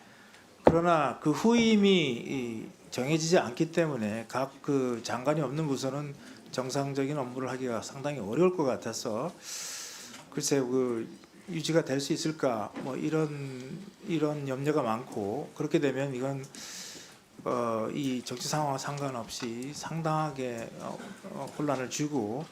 그러나 그 후임이 정해지지 않기 때문에 각 그 장관이 없는 부서는 정상적인 업무를 하기가 상당히 어려울 것 같아서 글쎄 그 유지가 될 수 있을까 뭐 이런 염려가 많고 그렇게 되면 이건 이 정치 상황과 상관없이 상당하게 혼란을 주고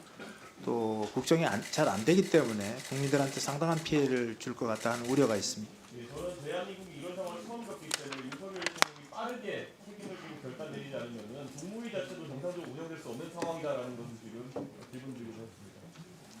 또 국정이 잘 안 되기 때문에 국민들한테 상당한 피해를 줄 것 같다는 우려가 있습니다. 저는 대한민국이 이런 상황을 처음 겪기 때문에 윤석열 대통령이 빠르게 책임을 지고 결단 내리지 않으면 국무회의 자체도 정상적으로 운영될 수 없는 상황이다라는 것을 지금 질문 드리고 싶습니다.